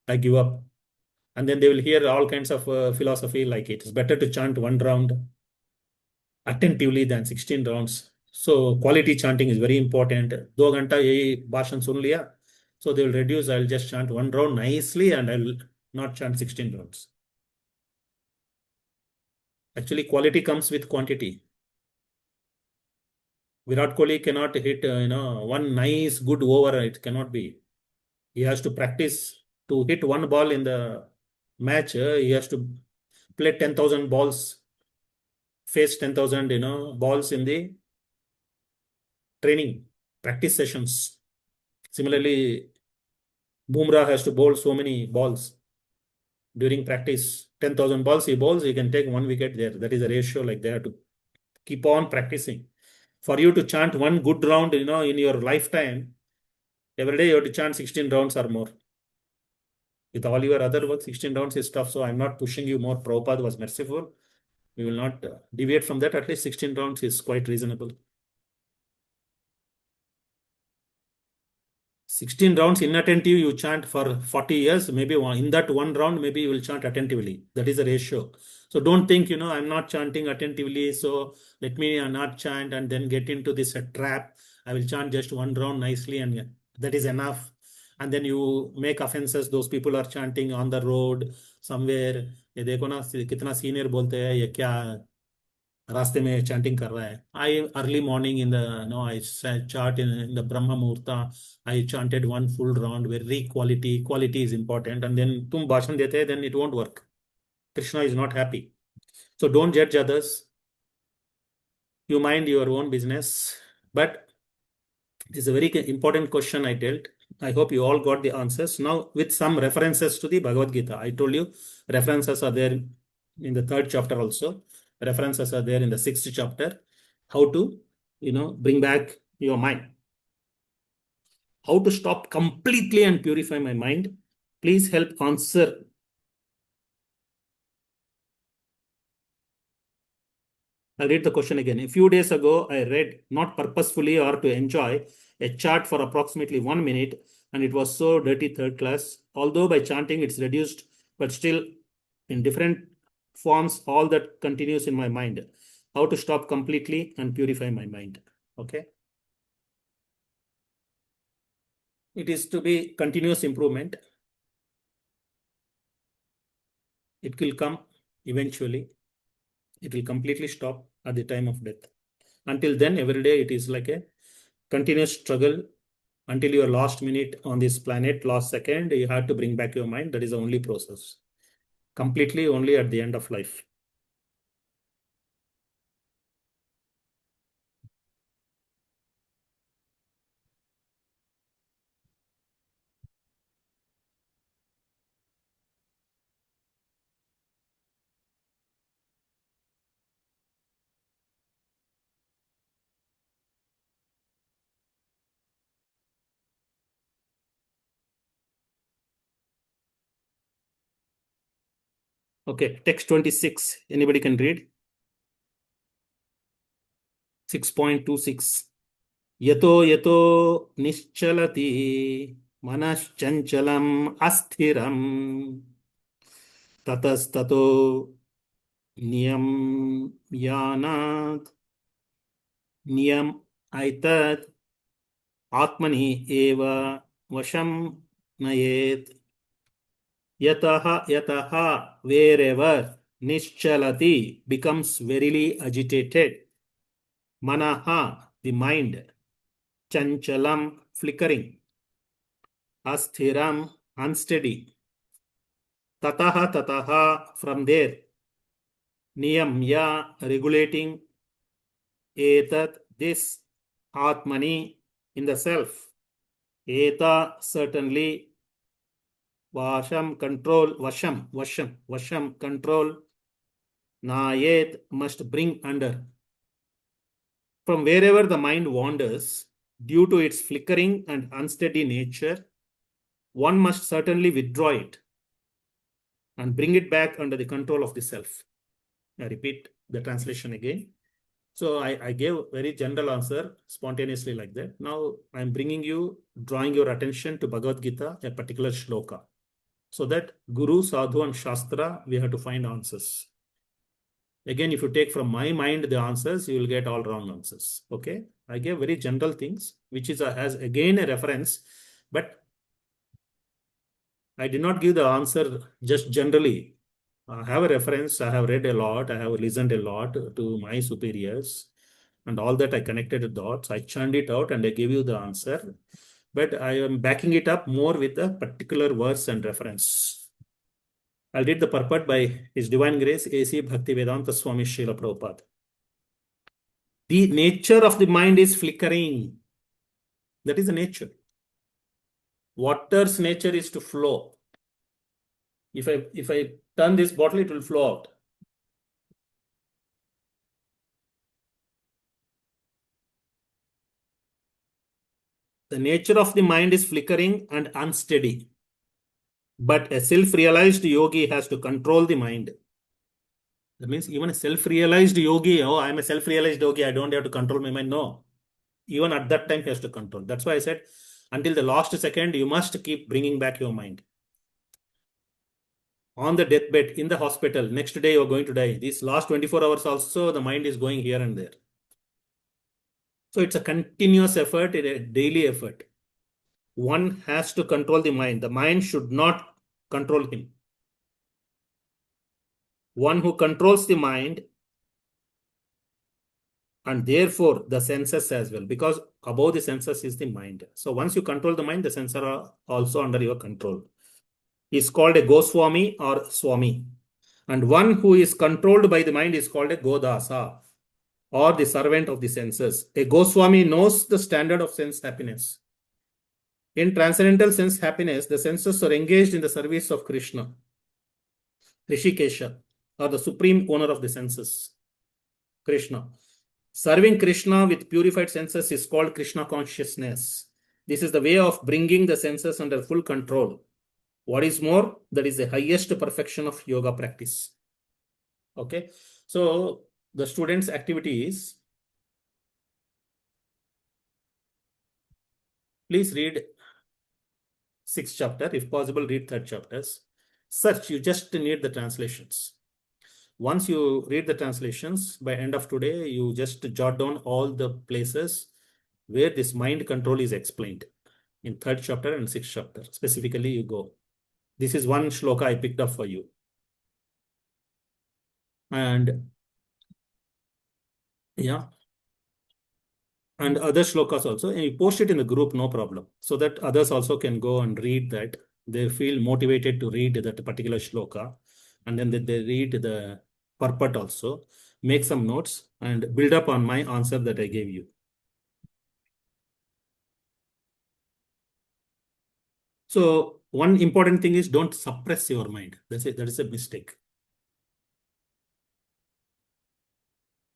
I give up. And then they will hear all kinds of philosophy like it is better to chant one round attentively than 16 rounds. So quality chanting is very important. 2 घंटा यही भाषण सुन लिया. So they will reduce. I'll just chant one round nicely and I'll not chant 16 rounds. Actually, quality comes with quantity. Virat Kohli cannot hit, one nice good over. It cannot be. He has to practice to hit one ball in the match. He has to play 10,000 balls, face 10,000, balls in the training practice sessions. Similarly, Bumrah has to bowl so many balls during practice. 10,000 balls he bowls, he can take 1 wicket there. That is a ratio like they have to keep on practicing. For you to chant one good round, in your lifetime, every day you have to chant 16 rounds or more. With all your other work, 16 rounds is tough. So I'm not pushing you more. Prabhupada was merciful. We will not deviate from that. At least 16 rounds is quite reasonable. 16 rounds inattentive, you chant for 40 years. Maybe in that one round, maybe you will chant attentively. That is the ratio. So don't think, I'm not chanting attentively. So let me not chant and then get into this trap. I will chant just one round nicely and that is enough. And then you make offenses. Those people are chanting on the road somewhere. ये देखो ना कितना senior बोलते हैं ये क्या रास्ते में चैंटिंग कर रहा है. I early morning in the no I chant in the Brahma Muhurta. I chanted one full round. Very quality is important. And then तुम भाषण देते हैं, then it won't work. Krishna is not happy. So don't judge others. You mind your own business. But it's a very important question I dealt. I hope you all got the answers. Now, with some references to the Bhagavad Gita. I told you references are there in the 3rd chapter also. References are there in the 6th chapter. How to, bring back your mind. How to stop completely and purify my mind. Please help answer. I'll read the question again. A few days ago, I read, not purposefully or to enjoy, a chart for approximately 1 minute, and it was so dirty 3rd class. Although by chanting it's reduced, but still in different forms, all that continues in my mind. How to stop completely and purify my mind. Okay. It is to be continuous improvement. It will come eventually. It will completely stop at the time of death. Until then, every day it is like a continuous struggle until your last minute on this planet, last second, you have to bring back your mind. That is the only process. Completely only at the end of life. Okay, text 26. Anybody can read? 6.26. Yato yato nischalati manaschanchalam asthiram tatastato niyam yanat niyam aitat atmani eva vasham nayet. Yataha, wherever, nischalati becomes verily agitated. Manaha, the mind. Chanchalam, flickering. Asthiram, unsteady. Tataha tataha, from there. Niyamya, regulating. Etat, this. Atmani, in the self. Eta, certainly. Vasham, control. Vasham, control. Nayet, must bring under. From wherever the mind wanders, due to its flickering and unsteady nature, one must certainly withdraw it and bring it back under the control of the self. I repeat the translation again. So I gave very general answer spontaneously like that. Now I'm drawing your attention to Bhagavad Gita, a particular shloka. So that Guru, Sadhu and Shastra, we have to find answers. Again, if you take from my mind the answers, you will get all wrong answers. Okay. I gave very general things, which is as again a reference, but I did not give the answer just generally. I have a reference. I have read a lot. I have listened a lot to my superiors, and all that I connected the dots. I churned it out and I gave you the answer. But I am backing it up more with a particular verse and reference. I'll read the purport by His Divine Grace, A.C. Bhaktivedanta Swami Srila Prabhupada. The nature of the mind is flickering. That is the nature. Water's nature is to flow. If I turn this bottle, it will flow out. The nature of the mind is flickering and unsteady. But a self-realized yogi has to control the mind. That means even a self-realized yogi, oh, I'm a self-realized yogi, I don't have to control my mind. No. Even at that time, he has to control. That's why I said, until the last second, you must keep bringing back your mind. On the deathbed, in the hospital, next day you're going to die. These last 24 hours also, the mind is going here and there. So it's a continuous effort, a daily effort. One has to control the mind. The mind should not control him. One who controls the mind and therefore the senses as well, because above the senses is the mind. So once you control the mind, the senses are also under your control. Is called a Goswami or Swami. And one who is controlled by the mind is called a Godasa or the servant of the senses. A Goswami knows the standard of sense happiness. In transcendental sense happiness, the senses are engaged in the service of Krishna, Rishikesha, or the supreme owner of the senses, Krishna. Serving Krishna with purified senses is called Krishna consciousness. This is the way of bringing the senses under full control. What is more, that is the highest perfection of yoga practice. Okay. So the students' activity is, please read 6th chapter. If possible, read 3rd chapters. Search, you just need the translations. Once you read the translations, by end of today, you just jot down all the places where this mind control is explained in 3rd chapter and 6th chapter. Specifically, you go. This is one shloka I picked up for you. And yeah, and other shlokas also. And you post it in the group, no problem. So that others also can go and read that. They feel motivated to read that particular shloka. And then they read the purport also. Make some notes and build up on my answer that I gave you. So one important thing is don't suppress your mind. That's it. That is a mistake.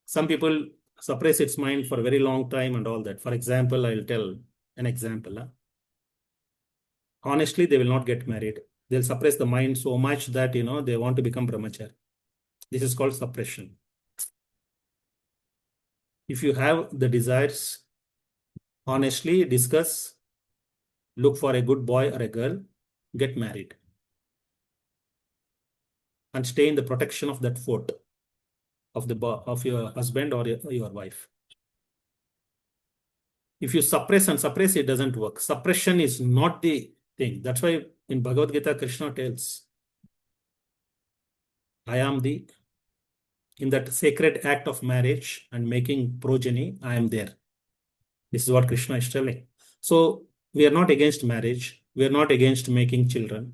Some people suppress its mind for a very long time and all that. For example, I'll tell an example. Honestly, they will not get married. They'll suppress the mind so much that, they want to become brahmachari. This is called suppression. If you have the desires, honestly discuss, look for a good boy or a girl, get married, and stay in the protection of that fort of your husband or your wife. If you suppress, it doesn't work. Suppression is not the thing. That's why in Bhagavad Gita, Krishna tells, in that sacred act of marriage and making progeny, I am there. This is what Krishna is telling. So we are not against marriage. We are not against making children.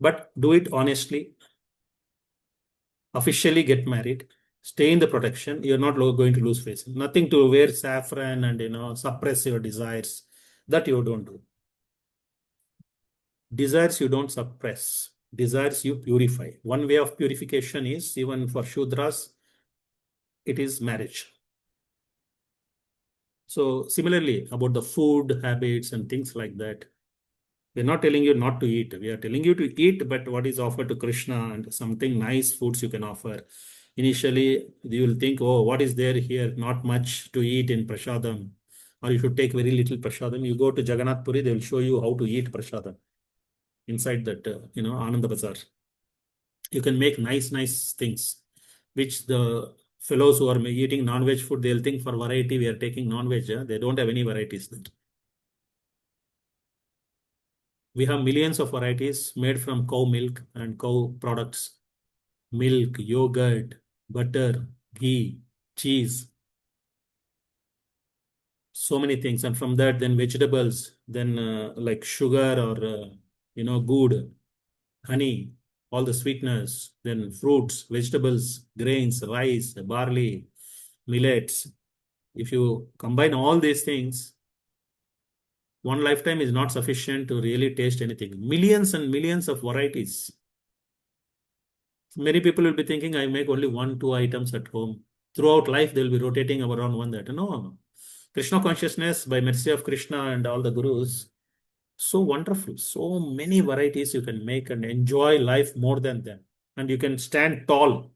But do it honestly, officially get married, stay in the protection. You're not going to lose face. Nothing to wear saffron and suppress your desires. That you don't do. Desires you don't suppress. Desires you purify. One way of purification is, even for Shudras, it is marriage. So similarly, about the food habits and things like that, we're not telling you not to eat. We are telling you to eat, but what is offered to Krishna and something nice foods you can offer. Initially, you will think, oh, what is there here? Not much to eat in prasadam. Or you should take very little prasadam. You go to Jagannath Puri, they will show you how to eat prasadam inside that, Ananda Bazar. You can make nice things, which the fellows who are eating non-veg food, they'll think for variety, we are taking non-veg. They don't have any varieties there. We have millions of varieties made from cow milk and cow products, milk, yogurt, butter, ghee, cheese, so many things. And from that, then vegetables, then like sugar or, good, honey, all the sweeteners, then fruits, vegetables, grains, rice, barley, millets. If you combine all these things, one lifetime is not sufficient to really taste anything. Millions and millions of varieties. Many people will be thinking, I make only one, two items at home. Throughout life, they'll be rotating around one that. No. Krishna consciousness, by mercy of Krishna and all the gurus, so wonderful. So many varieties you can make and enjoy life more than them. And you can stand tall.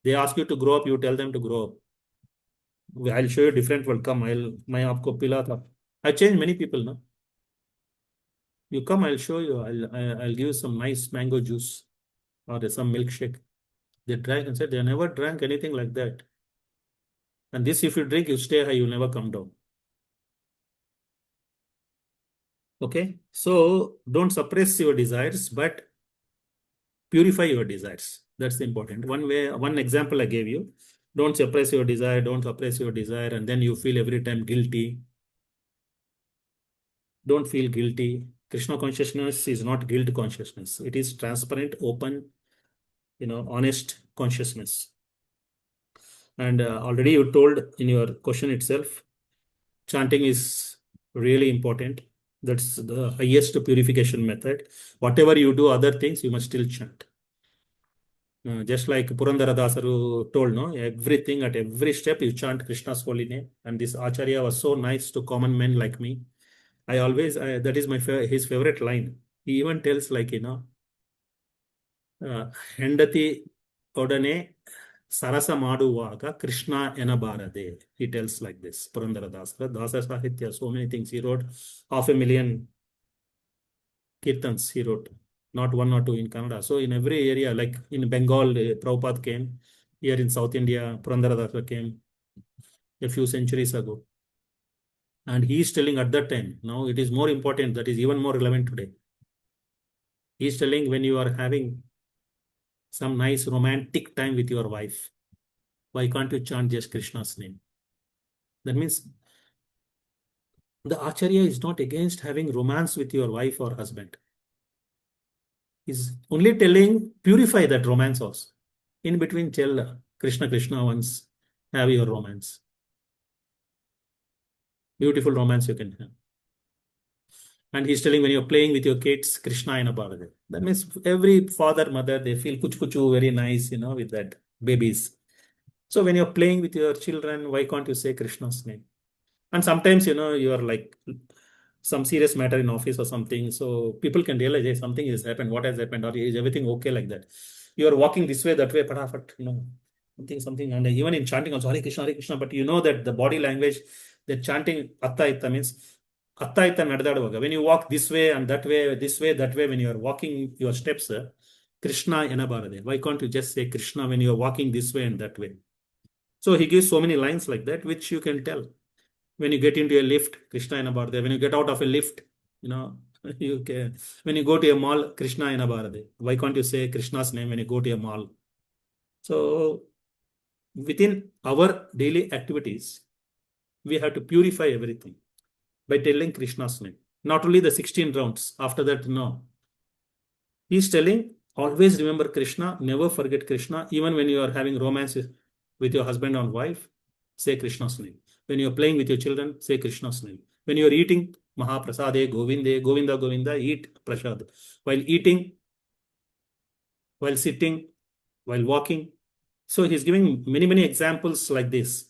They ask you to grow up, you tell them to grow up. I'll show you different world. Come, मैं आपको पिलाता. I changed many people, no? You come, I'll show you. I'll give you some nice mango juice or some milkshake. They drank and said they never drank anything like that. And this, if you drink, you stay high, you never come down. Okay? So don't suppress your desires, but purify your desires. That's important. One example I gave you. Don't suppress your desire, don't suppress your desire, and then you feel every time guilty. Don't feel guilty. Krishna consciousness is not guilt consciousness. It is transparent, open, honest consciousness. And already you told in your question itself, chanting is really important. That's the highest purification method. Whatever you do, other things, you must still chant. Just like Purandara Dasaru told, no, everything at every step you chant Krishna's holy name. And this Acharya was so nice to common men like me. That is his favorite line. He even tells like, ಹೆಂಡತಿ ಒಡನೆ ಸರಸ ಮಾಡುವಾಗ Krishna ಎನಬಾರದೆ. He tells like this, Purandara Dasa Sahitya, so many things. He wrote 500,000 kirtans he wrote, not one or two in Kannada. So in every area, like in Bengal, Prabhupada came. Here in South India, Purandara Dasa came a few centuries ago. And he is telling at that time, now it is more important, that is even more relevant today. He is telling, when you are having some nice romantic time with your wife, why can't you chant just Krishna's name? That means the Acharya is not against having romance with your wife or husband. He's only telling, purify that romance also. In between, tell Krishna, Krishna once, have your romance. Beautiful romance you can have. And he's telling, when you're playing with your kids, Krishna in a Bharade. That means every father, mother, they feel kuchu very nice, with that babies. So when you're playing with your children, why can't you say Krishna's name? And sometimes, you are like some serious matter in office or something. So people can realize, hey, something has happened. What has happened? Or is everything okay like that? You are walking this way, that way, patafat, something. And even in chanting also, Hare Krishna, but you know that the body language, the chanting atta itta means atta itta nadadaduvaga. When you walk this way and that way, this way, that way, when you are walking your steps, Krishna enabarade. Why can't you just say Krishna when you are walking this way and that way? So he gives so many lines like that, which you can tell. When you get into a lift, Krishna enabarade. When you get out of a lift, you can. When you go to a mall, Krishna enabarade. Why can't you say Krishna's name when you go to a mall? So within our daily activities, we have to purify everything by telling Krishna's name. Not only the 16 rounds. After that, no. He's telling, always remember Krishna, never forget Krishna. Even when you are having romance with your husband or wife, say Krishna's name. When you're playing with your children, say Krishna's name. When you're eating, Mahaprasade, Govinde, Govinda, Govinda, eat Prasad. While eating, while sitting, while walking. So he's giving many, many examples like this.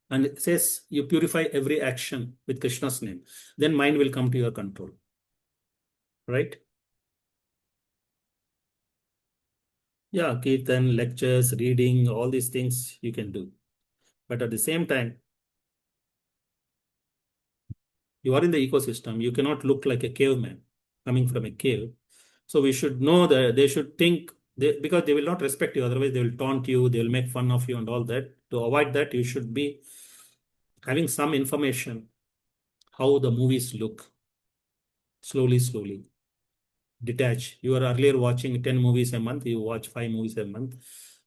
And it says, you purify every action with Krishna's name. Then mind will come to your control. Right? Yeah, kirtan, lectures, reading, all these things you can do. But at the same time, you are in the ecosystem. You cannot look like a caveman coming from a cave. So we should know that they should think because they will not respect you. Otherwise, they will taunt you. They will make fun of you and all that. To avoid that, you should be having some information how the movies look slowly, slowly. Detach. You are earlier watching 10 movies a month. You watch 5 movies a month,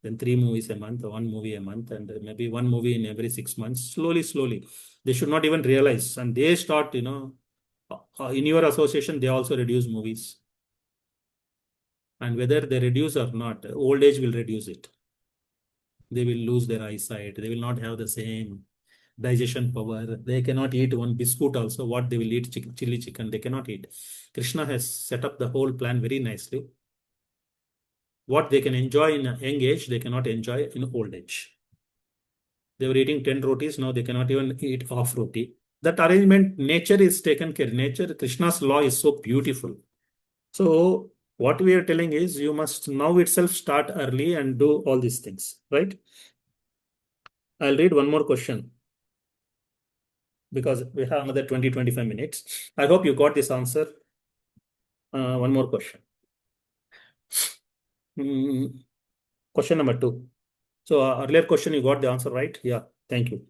then 3 movies a month, 1 movie a month, and maybe 1 movie in every 6 months. Slowly, slowly. They should not even realize. And they start, in your association, they also reduce movies. And whether they reduce or not, old age will reduce it. They will lose their eyesight. They will not have the same digestion power. They cannot eat one biscuit also. What they will eat, chili chicken, they cannot eat. Krishna has set up the whole plan very nicely. What they can enjoy in a young age, they cannot enjoy in old age. They were eating 10 rotis, now they cannot even eat half roti. That arrangement, nature is taken care. Nature, Krishna's law is so beautiful. So what we are telling is you must now itself start early and do all these things, right? I'll read one more question because we have another 20-25 minutes. I hope you got this answer. One more question. Mm, Question number two. So earlier question, you got the answer right? Yeah, thank you.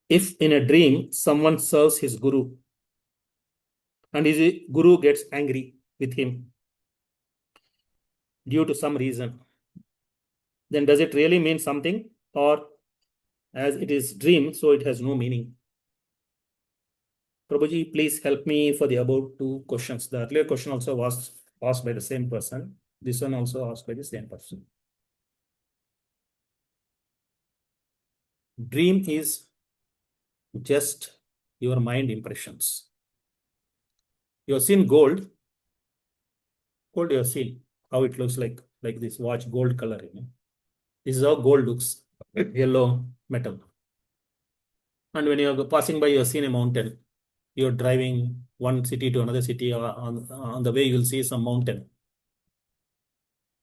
If in a dream someone serves his guru and his guru gets angry with him due to some reason, then does it really mean something, or as it is dream, so it has no meaning? Prabhuji, please help me for the above two questions. The earlier question also was asked by the same person. This one also asked by the same person. Dream is just your mind impressions. You have seen gold. Gold you have seen how it looks like this watch gold color. This is how gold looks, yellow metal. And when you're passing by, you've seen a mountain. You're driving one city to another city, or on the way, you'll see some mountain.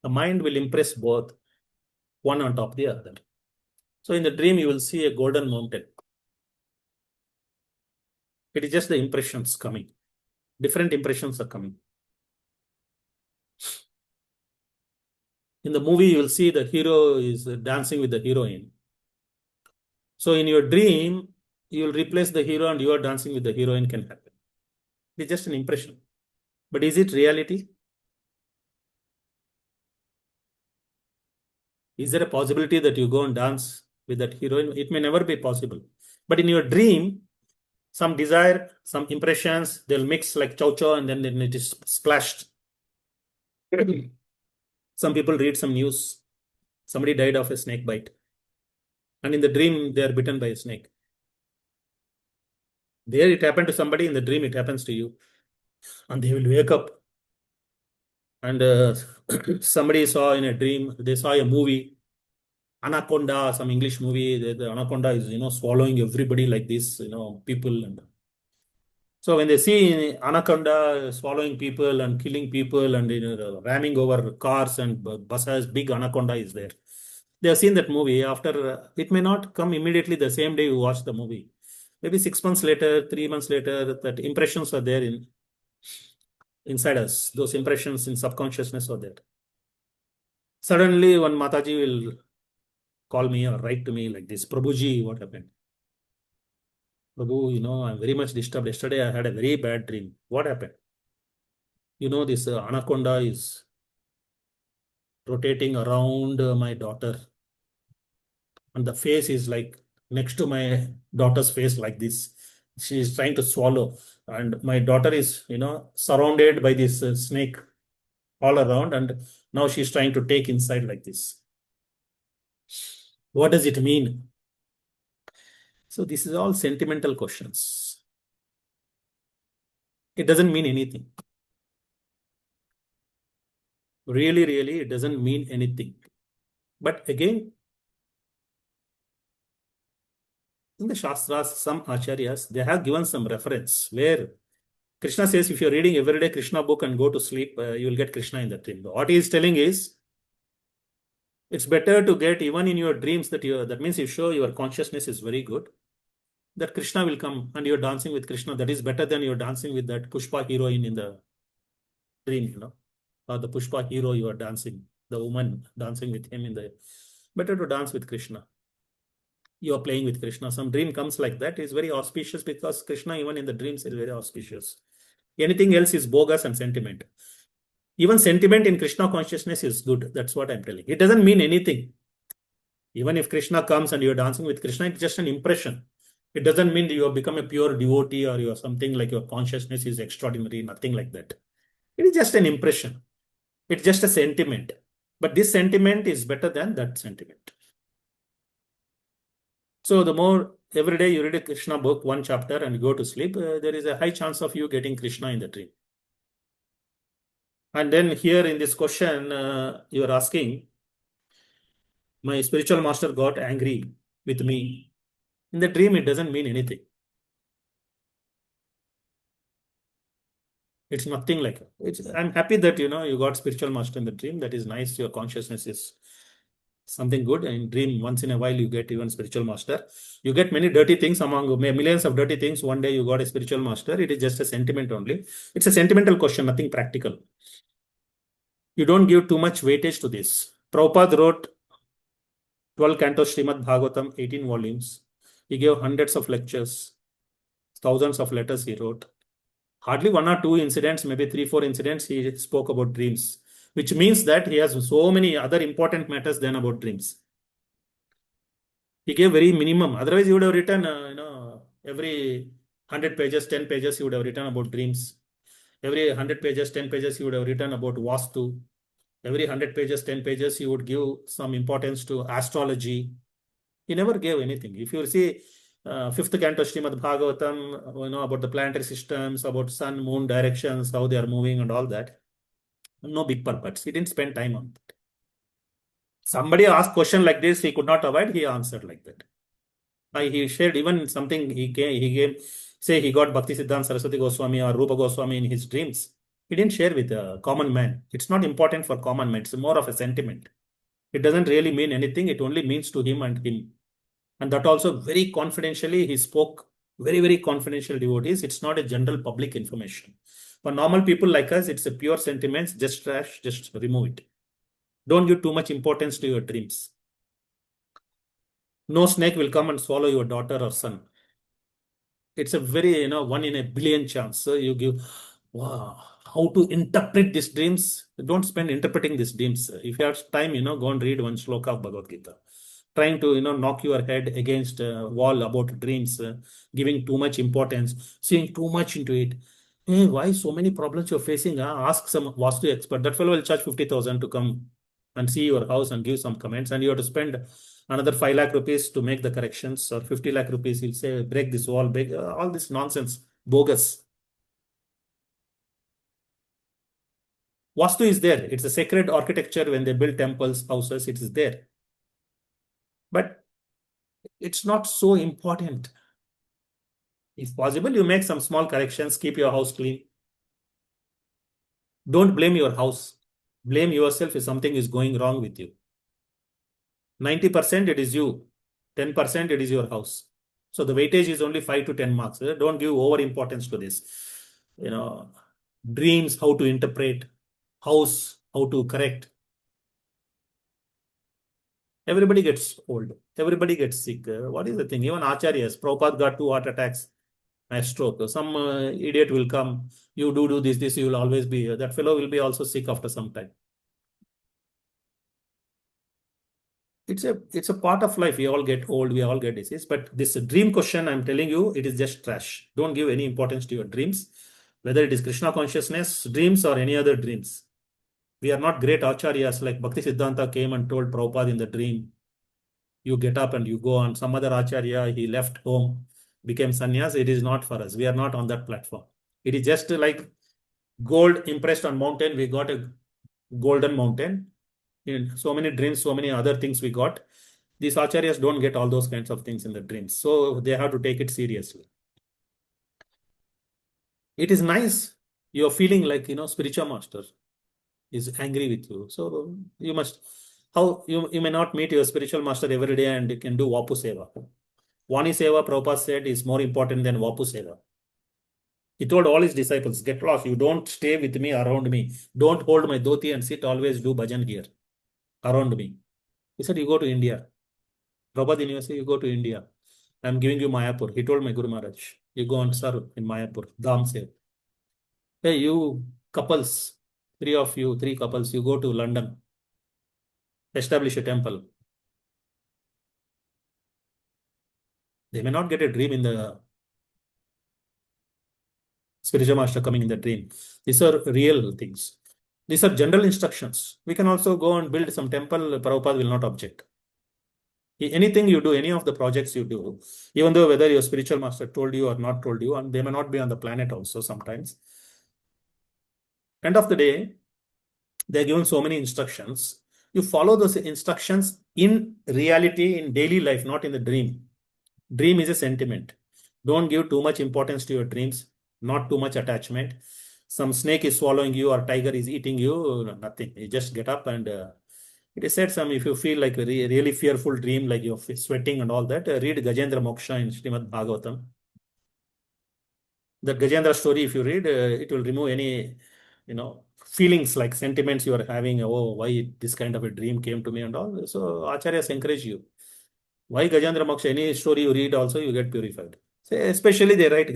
The mind will impress both, one on top of the other. So in the dream, you will see a golden mountain. It is just the impressions coming. Different impressions are coming. In the movie, you will see the hero is dancing with the heroine. So in your dream, you will replace the hero and you are dancing with the heroine can happen. It's just an impression. But is it reality? Is there a possibility that you go and dance with that heroine? It may never be possible. But in your dream, some desire, some impressions, they'll mix like chow chow and then it is splashed. Some people read some news. Somebody died of a snake bite. And in the dream, they are bitten by a snake. There it happened to somebody, in the dream, it happens to you. And they will wake up. And somebody saw in a dream, they saw a movie, Anaconda, some English movie. The anaconda is, swallowing everybody like this, people. And so when they see anaconda swallowing people and killing people and ramming over cars and buses, big anaconda is there. They have seen that movie. After it may not come immediately the same day you watch the movie. Maybe 6 months later, 3 months later, that impressions are there inside us. Those impressions in subconsciousness are there. Suddenly, one Mataji will call me or write to me like this, Prabhuji, what happened? Prabhu, I'm very much disturbed. Yesterday, I had a very bad dream. What happened? This anaconda is rotating around my daughter, and the face is like next to my daughter's face, like this. She is trying to swallow, and my daughter is, surrounded by this snake all around, and now she's trying to take inside like this. What does it mean? So this is all sentimental questions. It doesn't mean anything. Really, really, it doesn't mean anything. But again, in the Shastras, some acharyas, they have given some reference where Krishna says, if you're reading every day Krishna book and go to sleep, you will get Krishna in the dream. What he is telling is, it's better to get even in your dreams that means you show your consciousness is very good, that Krishna will come and you're dancing with Krishna. That is better than you're dancing with that Pushpa heroine in the dream, or the Pushpa hero you are dancing, the woman dancing with him in the. Better to dance with Krishna. You are playing with Krishna. Some dream comes like that is very auspicious because Krishna, even in the dreams, is very auspicious. Anything else is bogus and sentiment. Even sentiment in Krishna consciousness is good. That's what I'm telling. It doesn't mean anything. Even if Krishna comes and you're dancing with Krishna, it's just an impression. It doesn't mean that you have become a pure devotee or you are something like your consciousness is extraordinary, nothing like that. It is just an impression. It's just a sentiment. But this sentiment is better than that sentiment. So the more every day you read a Krishna book, one chapter, and go to sleep, there is a high chance of you getting Krishna in the dream. And then here in this question, you are asking, my spiritual master got angry with me. In the dream, it doesn't mean anything. It's nothing like it. I'm happy that you got spiritual master in the dream. That is nice. Your consciousness is something good. In dream, once in a while, you get even spiritual master. You get many dirty things among millions of dirty things. One day you got a spiritual master. It is just a sentiment only. It's a sentimental question, nothing practical. You don't give too much weightage to this. Prabhupada wrote 12 cantos Srimad Bhagavatam, 18 volumes. He gave hundreds of lectures, thousands of letters he wrote. Hardly one or two incidents, maybe three, four incidents, he spoke about dreams, which means that he has so many other important matters than about dreams. He gave very minimum. Otherwise, he would have written, every 100 pages, 10 pages, he would have written about dreams. Every 100 pages, 10 pages, he would have written about Vastu. Every 100 pages, 10 pages, he would give some importance to astrology. He never gave anything. If you see fifth canto Srimad Bhagavatam, about the planetary systems, about sun, moon directions, how they are moving and all that, no big purpose. He didn't spend time on that. Somebody asked question like this, he could not avoid, he answered like that. He shared even something he gave, say he got Bhakti Siddhanta Saraswati Goswami or Rupa Goswami in his dreams. He didn't share with a common man. It's not important for common man. It's more of a sentiment. It doesn't really mean anything. It only means to him and him. And that also very confidentially, he spoke very, very confidential devotees. It's not a general public information. For normal people like us, it's a pure sentiments, just trash, just remove it. Don't give too much importance to your dreams. No snake will come and swallow your daughter or son. It's a very, one in a billion chance. So you give, wow, how to interpret these dreams? Don't spend interpreting these dreams. If you have time, go and read one shloka of Bhagavad Gita. Trying to, knock your head against a wall about dreams, giving too much importance, seeing too much into it. Hey, why so many problems you're facing? Ask some Vastu expert. That fellow will charge 50,000 to come and see your house and give some comments. And you have to spend another 5 lakh rupees to make the corrections, or 50 lakh rupees. He'll say, break this wall, break all this nonsense, bogus. Vastu is there. It's a sacred architecture. When they build temples, houses, it is there. But it's not so important. If possible, you make some small corrections, keep your house clean. Don't blame your house. Blame yourself if something is going wrong with you. 90% it is you, 10% it is your house. So the weightage is only 5 to 10 marks. Don't give over importance to this. Dreams, how to interpret, house, how to correct. Everybody gets old. Everybody gets sick. What is the thing? Even Acharyas, Prabhupada got 2 heart attacks, a stroke. Some idiot will come. You do this, you will always be. That fellow will be also sick after some time. it's a part of life. We all get old, we all get disease. But this dream question, I'm telling you, it is just trash. Don't give any importance to your dreams, whether it is Krishna consciousness dreams or any other dreams. We are not great acharyas like Bhakti Siddhanta came and told Prabhupada in the dream, you get up and you go on. Some other acharya, he left home, became sannyas. It is not for us. We are not on that platform. It is just like gold impressed on mountain. We got a golden mountain. In so many dreams, so many other things we got. These acharyas don't get all those kinds of things in the dreams. So they have to take it seriously. It is nice. You're feeling like, spiritual master is angry with you. So you must, you may not meet your spiritual master every day and you can do Vapu Seva. Vani Seva, Prabhupada said, is more important than Vapu Seva. He told all his disciples, get lost. You don't stay with me, around me. Don't hold my dhoti and sit, always do bhajan here, around me. He said, you go to India. Prabhupada University, you go to India. I'm giving you Mayapur. He told my Guru Maharaj, you go and serve in Mayapur, Dham Sev. Hey, you couples, three couples, you go to London, establish a temple. They may not get a dream in the spiritual master coming in the dream. These are real things. These are general instructions. We can also go and build some temple. Prabhupada will not object. Anything you do, any of the projects you do, even though whether your spiritual master told you or not told you, and they may not be on the planet also sometimes. End of the day, they're given so many instructions. You follow those instructions in reality, in daily life, not in the dream. Dream is a sentiment. Don't give too much importance to your dreams, not too much attachment. Some snake is swallowing you or tiger is eating you, nothing. You just get up and it is said if you feel like a really fearful dream, like you're sweating and all that, read Gajendra Moksha in Srimad Bhagavatam. The Gajendra story, if you read, it will remove any, feelings like sentiments you are having. Oh, why this kind of a dream came to me and all. So Acharyas encourage you. Why Gajendra Moksha? Any story you read also, you get purified. So especially they write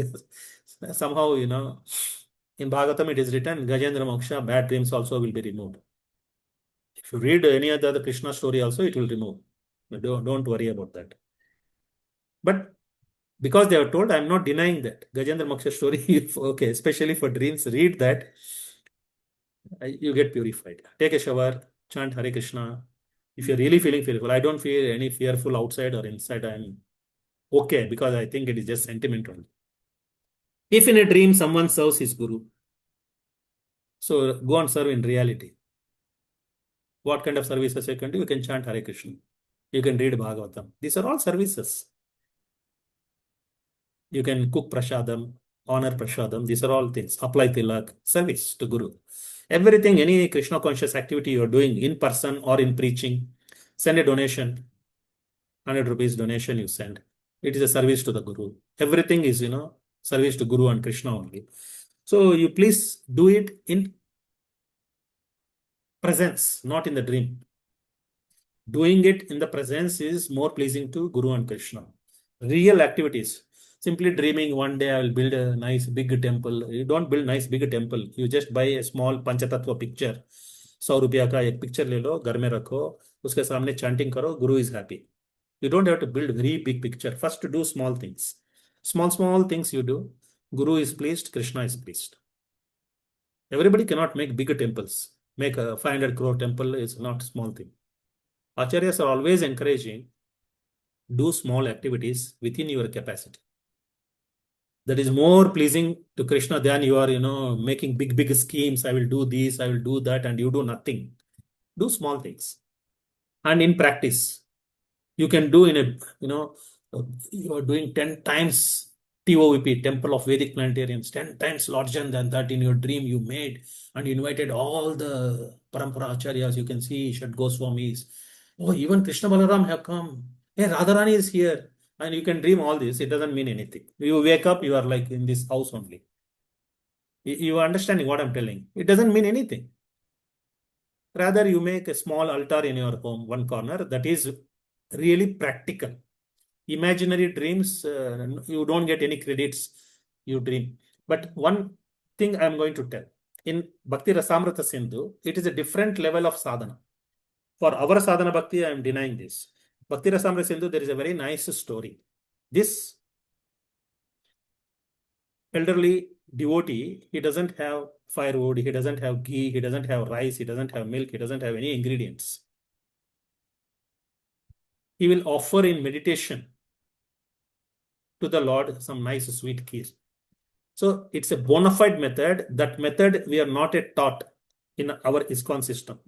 somehow, in Bhagavatam it is written, Gajendra Moksha, bad dreams also will be removed. If you read any other Krishna story also, it will remove. Don't worry about that. But because they are told, I'm not denying that. Gajendra Moksha story, okay, especially for dreams, read that, you get purified. Take a shower, chant Hare Krishna. If you're really feeling fearful, I don't feel any fearful outside or inside. I'm okay because I think it is just sentimental. If in a dream someone serves his guru, so go and serve in reality. What kind of services you can do? You can chant Hare Krishna. You can read Bhagavatam. These are all services. You can cook prasadam, honor prasadam. These are all things. Apply tilak, service to Guru. Everything, any Krishna conscious activity you're doing in person or in preaching, send a donation. 100 rupees donation you send. It is a service to the Guru. Everything is, service to Guru and Krishna only. So you please do it in presence, not in the dream. Doing it in the presence is more pleasing to Guru and Krishna. Real activities. Simply dreaming one day I will build a nice big temple. You don't build nice big temple. You just buy a small Panchatattva picture. 100 रुपया का एक picture ले लो, घर में रखो, उसके सामने chanting करो, Guru is happy. You don't have to build very big picture. First do small things. Small things you do. Guru is pleased, Krishna is pleased. Everybody cannot make bigger temples. Make a 500 crore temple is not small thing. Acharyas are always encouraging, do small activities within your capacity. That is more pleasing to Krishna than you are, making big schemes. I will do this, I will do that, and you do nothing. Do small things. And in practice, you can do you are doing 10 times TOVP, Temple of Vedic Planetarians, 10 times larger than that in your dream you made, and you invited all the Parampara Acharyas. You can see Shad Goswamis. Oh, even Krishna Balaram have come. Hey, Radharani is here. And you can dream all this. It doesn't mean anything. You wake up, you are like in this house only. You are understanding what I'm telling. It doesn't mean anything. Rather, you make a small altar in your home, one corner, that is really practical. Imaginary dreams, you don't get any credits, you dream. But one thing I'm going to tell. In Bhakti Rasamrita Sindhu, it is a different level of sadhana. For our sadhana bhakti, I am denying this. Bhakti Rasamrita Sindhu, there is a very nice story. This elderly devotee, he doesn't have firewood, he doesn't have ghee, he doesn't have rice, he doesn't have milk, he doesn't have any ingredients. He will offer in meditation to the Lord some nice sweet kheer. So it's a bona fide method. That method we are not yet taught in our ISKCON system.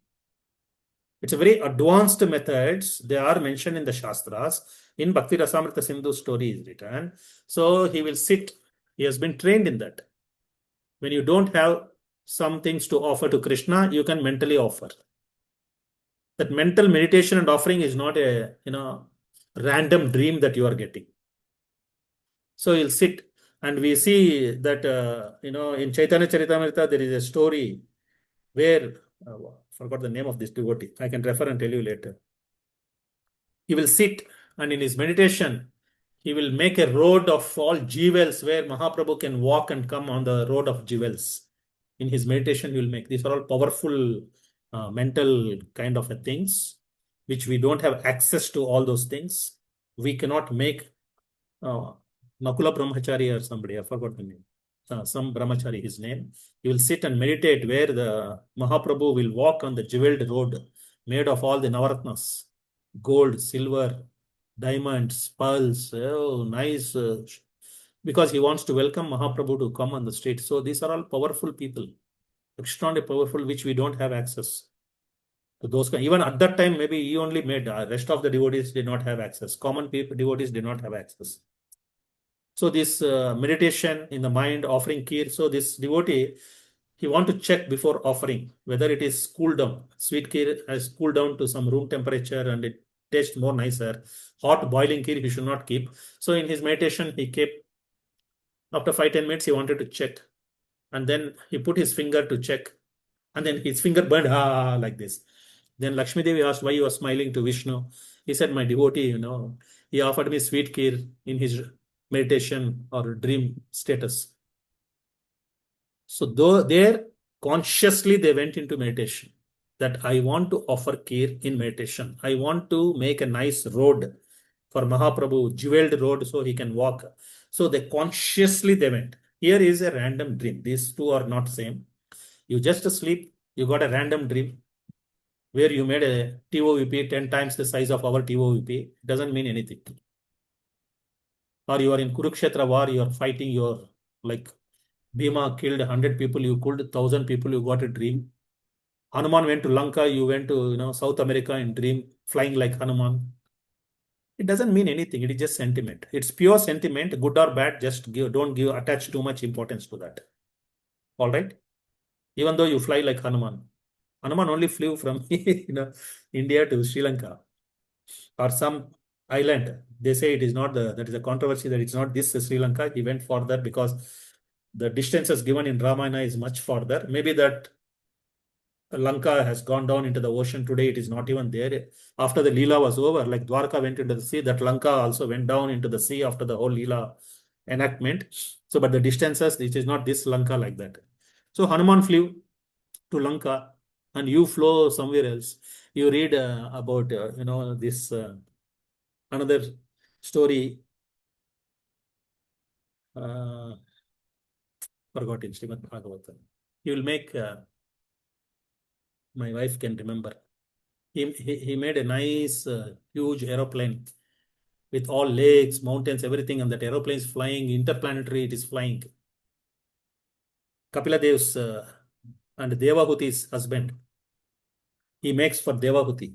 It's a very advanced methods. They are mentioned in the Shastras. In Bhakti Rasamrita Sindhu story is written. So he will sit. He has been trained in that. When you don't have some things to offer to Krishna, you can mentally offer. That mental meditation and offering is not a random dream that you are getting. So he'll sit, and we see that in Chaitanya Charitamrita there is a story where forgot the name of this devotee. I can refer and tell you later. He will sit, and in his meditation, he will make a road of all jewels where Mahaprabhu can walk and come on the road of jewels. In his meditation, he will make. These are all powerful mental kind of things, which we don't have access to all those things. We cannot make Nakula Brahmachari or somebody, I forgot the name. Some Brahmachari, his name. He will sit and meditate where the Mahaprabhu will walk on the jeweled road made of all the Navaratnas, gold, silver, diamonds, pearls. Oh, nice. Because he wants to welcome Mahaprabhu to come on the street. So these are all powerful people, extremely powerful, which we don't have access to those. Even at that time, maybe he only made. Rest of the devotees did not have access. Common people, devotees did not have access. So this meditation in the mind, offering kheer. So this devotee, he want to check before offering whether it is cooled down. Sweet kheer has cooled down to some room temperature and it tastes more nicer. Hot boiling kheer he should not keep. So in his meditation, he kept, after 5-10 minutes, he wanted to check. And then he put his finger to check. And then his finger burned like this. Then Lakshmi Devi asked why he was smiling to Vishnu. He said, my devotee, he offered me sweet kheer in his meditation or dream status. So though there consciously they went into meditation, that I want to offer kheer in meditation. I want to make a nice road for Mahaprabhu, jeweled road so he can walk. So they consciously they went. Here is a random dream. These two are not same. You just sleep, you got a random dream where you made a TOVP 10 times the size of our TOVP. It doesn't mean anything. Or you are in Kurukshetra war, you are fighting, your like Bhima killed 100 people, you killed 1,000 people, you got a dream. Hanuman went to Lanka, you went to South America in dream, flying like Hanuman. It doesn't mean anything. It is just sentiment. It's pure sentiment, good or bad. Just don't attach too much importance to that. All right. Even though you fly like Hanuman, Hanuman only flew from India to Sri Lanka or some island. They say it is not that is a controversy that it's not this Sri Lanka. He went further because the distances given in Ramayana is much further. Maybe that Lanka has gone down into the ocean today. It is not even there. After the Leela was over, like Dwarka went into the sea, that Lanka also went down into the sea after the whole Leela enactment. So, but the distances, it is not this Lanka like that. So Hanuman flew to Lanka and you flow somewhere else. You read about, this another story, uh, forgot in Srimad Bhagavatam. You will make, my wife can remember. He made a nice, huge aeroplane with all lakes, mountains, everything, and that aeroplane is flying, interplanetary, it is flying. Kapila Dev's and Devahuti's husband, he makes for Devahuti.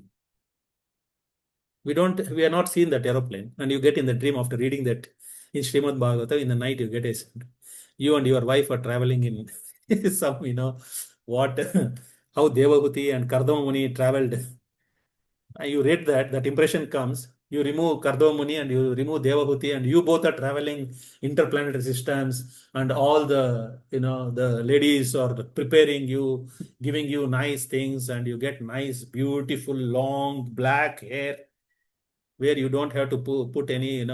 We are not seeing that aeroplane, and you get in the dream after reading that in Srimad Bhagavatam, in the night you get you and your wife are traveling in some, what, how Devahuti and Kardama Muni traveled. You read that impression comes, you remove Kardama Muni and you remove Devahuti, and you both are traveling interplanetary systems, and all the, the ladies are preparing you, giving you nice things, and you get nice, beautiful, long, black hair, where you don't have to put any,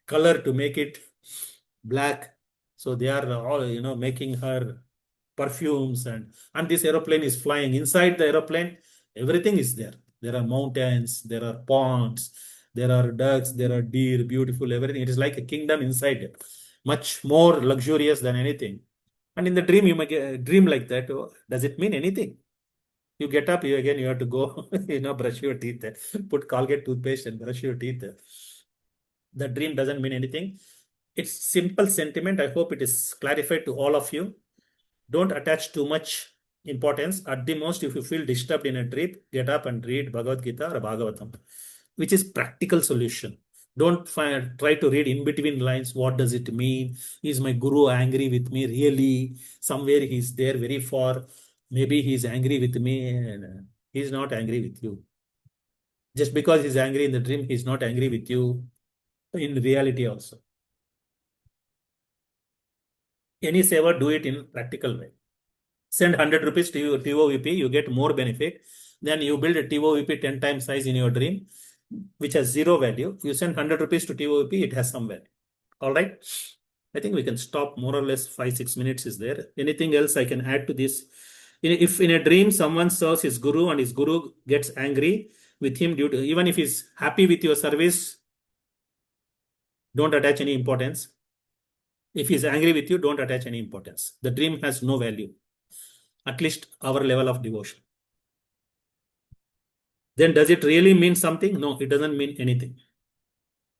color to make it black. So they are all, making her perfumes, and this aeroplane is flying. Inside the aeroplane, Everything is there. There are mountains, there are ponds, there are ducks, there are deer, beautiful, everything. It is like a kingdom inside, much more luxurious than anything. And in the dream, you may dream like that. Oh, does it mean anything? You get up, you have to go, brush your teeth, put Colgate toothpaste and brush your teeth. The dream doesn't mean anything. It's simple sentiment. I hope it is clarified to all of you. Don't attach too much importance. At the most, if you feel disturbed in a dream, get up and read Bhagavad Gita or Bhagavatam, which is practical solution. Don't try to read in between lines. What does it mean? Is my guru angry with me? Really? Somewhere he's there very far. Maybe he's angry with me. And he's not angry with you. Just because he's angry in the dream, he's not angry with you in reality also. Any saver, do it in practical way. Send 100 rupees to your TOVP, you get more benefit. Then you build a TOVP 10 times size in your dream, which has zero value. You send 100 rupees to TOVP, it has some value. All right. I think we can stop more or less 5-6 minutes is there. Anything else I can add to this? If in a dream someone serves his guru and his guru gets angry with him due to, even if he's happy with your service, don't attach any importance. If he's angry with you, don't attach any importance. The dream has no value, at least our level of devotion. Then does it really mean something? No, it doesn't mean anything.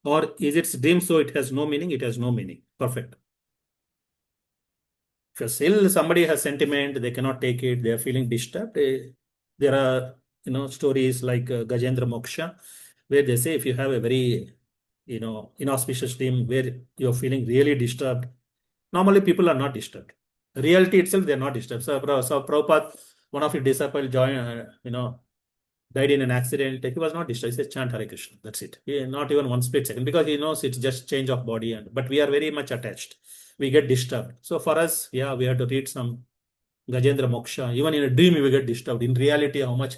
Or is it dream so it has no meaning? It has no meaning. Perfect. If still somebody has sentiment, they cannot take it, they are feeling disturbed. There are stories like Gajendra Moksha, where they say if you have a very inauspicious dream where you're feeling really disturbed, normally people are not disturbed. Reality itself, they're not disturbed. So Prabhupada, one of his disciples died in an accident. He was not disturbed. He said, chant Hare Krishna. That's it. Not even one split second, because he knows it's just change of body. But we are very much attached. We get disturbed. So for us, we have to read some Gajendra Moksha. Even in a dream, we get disturbed. In reality, how much?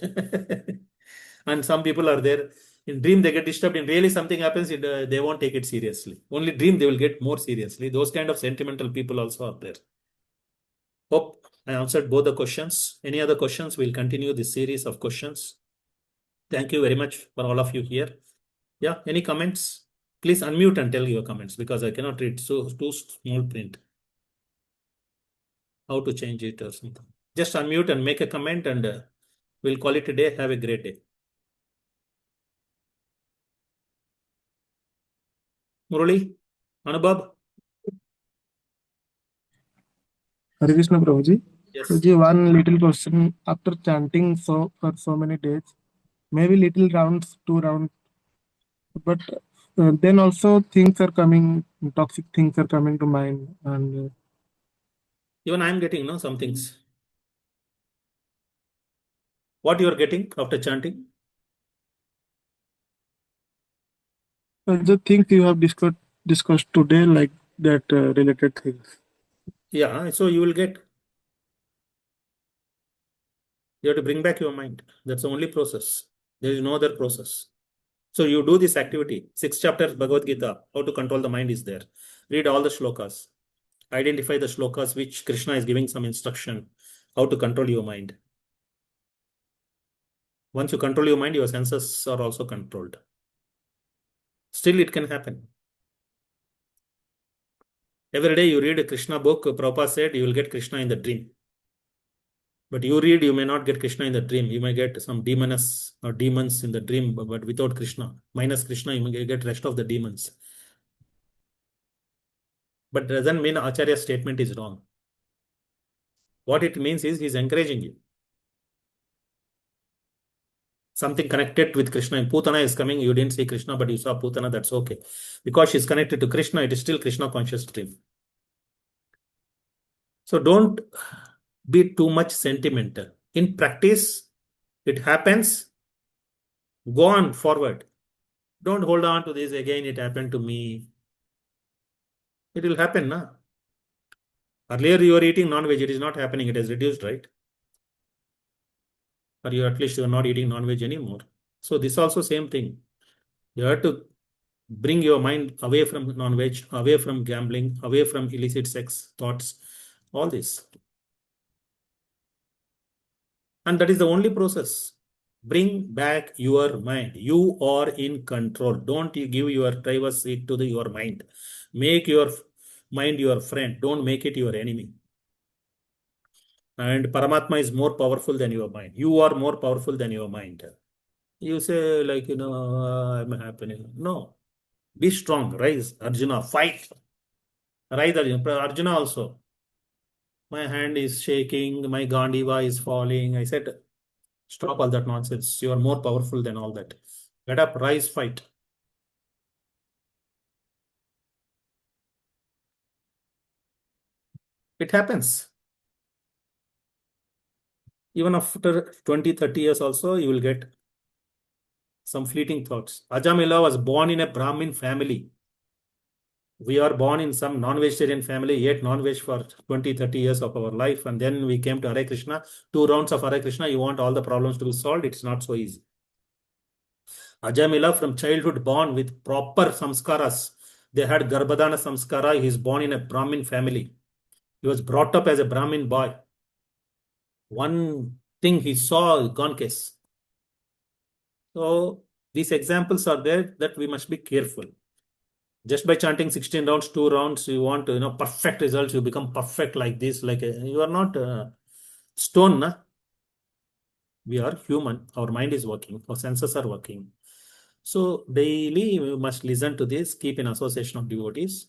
And some people are there. In dream, they get disturbed. In really something happens, they won't take it seriously. Only dream, they will get more seriously. Those kind of sentimental people also are there. Hope I answered both the questions. Any other questions? We'll continue this series of questions. Thank you very much for all of you here. Yeah, any comments? Please unmute and tell your comments, because I cannot read. So too small print. How to change it or something. Just unmute and make a comment, and we'll call it a day. Have a great day. Murali, Anubhav? Hare Krishna Prabhuji. Yes. Prabhuji, one little question. After chanting for so many days, maybe little rounds, 2 rounds, but then also things are coming, toxic things are coming to mind, and Even I am getting some things. What you are getting after chanting? the things you have discussed today, like that related things. Yeah, so you will get. You have to bring back your mind. That's the only process. There is no other process. So you do this activity. 6 chapters Bhagavad Gita, how to control the mind is there. Read all the shlokas. Identify the shlokas which Krishna is giving some instruction, how to control your mind. Once you control your mind, your senses are also controlled. Still, it can happen. Every day you read a Krishna book, Prabhupada said you will get Krishna in the dream. But you read, you may not get Krishna in the dream. You may get some demoness or demons in the dream, but without Krishna. Minus Krishna, you may get rest of the demons. But doesn't mean Acharya's statement is wrong. What it means is he's encouraging you. Something connected with Krishna. And Putana is coming, you didn't see Krishna, but you saw Putana, that's okay. Because she's connected to Krishna, it is still Krishna conscious dream. So don't be too much sentimental. In practice, it happens. Go on forward. Don't hold on to this again, it happened to me. It will happen, na? Earlier you were eating non-veg, it is not happening, it has reduced, right? Or you at least you are not eating non-veg anymore. So this also same thing. You have to bring your mind away from non-veg, away from gambling, away from illicit sex thoughts, all this. And that is the only process. Bring back your mind. You are in control. Don't you give your driver's seat to your mind. Make your mind your friend. Don't make it your enemy. And Paramatma is more powerful than your mind. You are more powerful than your mind. You say, like, I'm happening. No. Be strong. Rise, Arjuna. Fight. Rise, Arjuna. Arjuna also. My hand is shaking. My Gandiva is falling. I said, stop all that nonsense. You are more powerful than all that. Get up, rise, fight. It happens. Even after 20, 30 years also, you will get some fleeting thoughts. Ajamila was born in a Brahmin family. We are born in some non-vegetarian family, yet non-veg for 20, 30 years of our life. And then we came to Hare Krishna. 2 rounds of Hare Krishna, you want all the problems to be solved. It's not so easy. Ajamila from childhood born with proper samskaras. They had Garbhadana samskara. He is born in a Brahmin family. He was brought up as a Brahmin boy. One thing he saw, gone case. So these examples are there that we must be careful. Just by chanting 16 rounds, 2 rounds, you want perfect results. You become perfect like this. You are not stone. Na? We are human. Our mind is working. Our senses are working. So daily we must listen to this. Keep in association of devotees.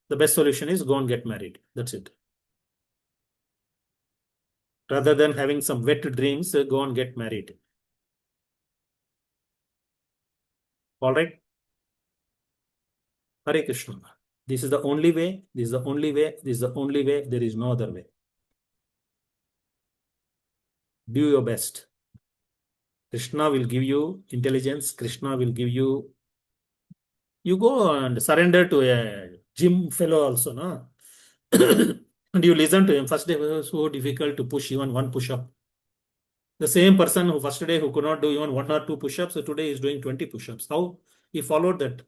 The best solution is go and get married. That's it. Rather than having some wet dreams, go and get married. All right. Hare Krishna. This is the only way. This is the only way. This is the only way. There is no other way. Do your best. Krishna will give you intelligence. Krishna will give you. You go and surrender to a gym fellow also, no? And you listen to him. First day was so difficult to push even one push-up. The same person who first day who could not do even 1 or 2 push-ups, so today is doing 20 push-ups. How he followed that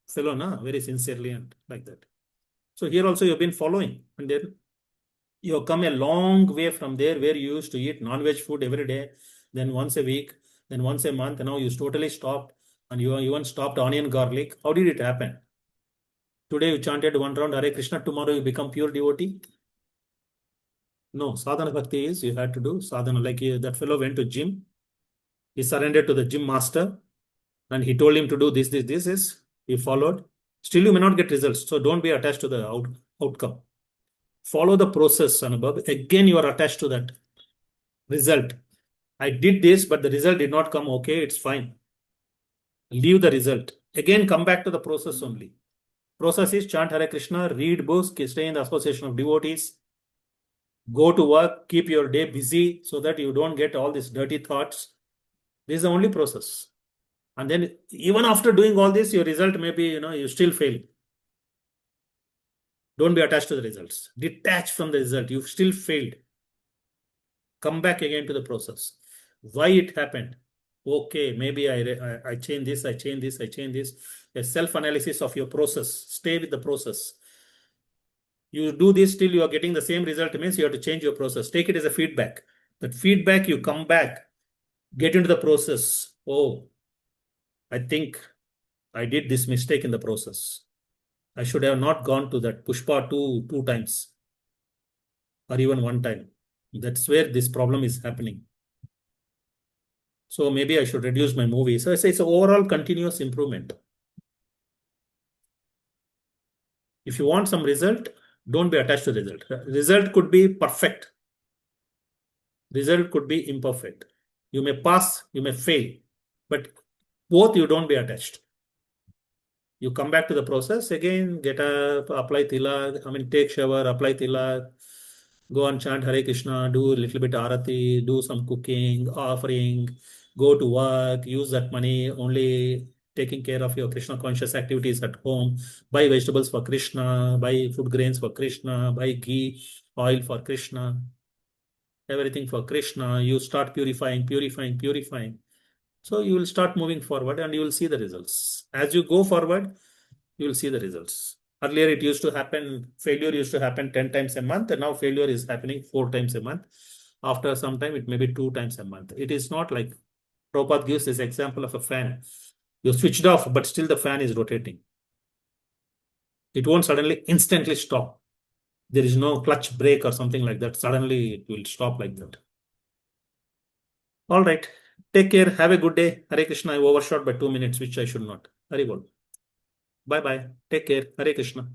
fellow, na? Very sincerely and like that. So here also you've been following, and then you have come a long way from there where you used to eat non-veg food every day, then once a week, then once a month. Now you totally stopped, and you even stopped onion garlic. How did it happen? Today you chanted 1 round Hare Krishna, tomorrow you become pure devotee? No, sadhana bhakti is you had to do sadhana. That fellow went to gym, he surrendered to the gym master, and he told him to do this is he followed. Still, you may not get results, so don't be attached to the outcome. Follow the process, Anubhav. Again, you are attached to that result. I did this, but the result did not come. Okay, it's fine. Leave the result. Again, come back to the process only. Process is chant Hare Krishna, read books, stay in the association of devotees, go to work, keep your day busy so that you don't get all these dirty thoughts. This is the only process. And then even after doing all this, your result may be, you still fail. Don't be attached to the results. Detach from the result. You've still failed. Come back again to the process. Why it happened? Okay, maybe I change this, I change this, I change this. A self-analysis of your process. Stay with the process. You do this till you are getting the same result, means you have to change your process. Take it as a feedback. That feedback, you come back, get into the process. Oh, I think I did this mistake in the process. I should have not gone to that Pushpa two times or even 1 time. That's where this problem is happening. So maybe I should reduce my movie. So I say it's an overall continuous improvement. If you want some result, don't be attached to the result. Result could be perfect. Result could be imperfect. You may pass, you may fail, but both you don't be attached. You come back to the process again, get up, apply tilak, take shower, apply tilak, go and chant Hare Krishna, do a little bit arati, do some cooking, offering, go to work, use that money only taking care of your Krishna conscious activities at home, buy vegetables for Krishna, buy food grains for Krishna, buy ghee, oil for Krishna, everything for Krishna. You start purifying, purifying, purifying. So you will start moving forward and you will see the results. As you go forward, you will see the results. Earlier, it used to happen, failure used to happen 10 times a month, and now failure is happening 4 times a month. After some time, it may be 2 times a month. It is not like Prabhupada gives this example of a fan. You switched off, but still the fan is rotating. It won't suddenly instantly stop. There is no clutch brake or something like that. Suddenly it will stop like that. All right. Take care. Have a good day. Hare Krishna. I overshot by 2 minutes, which I should not. Very good. Bye bye. Take care. Hare Krishna.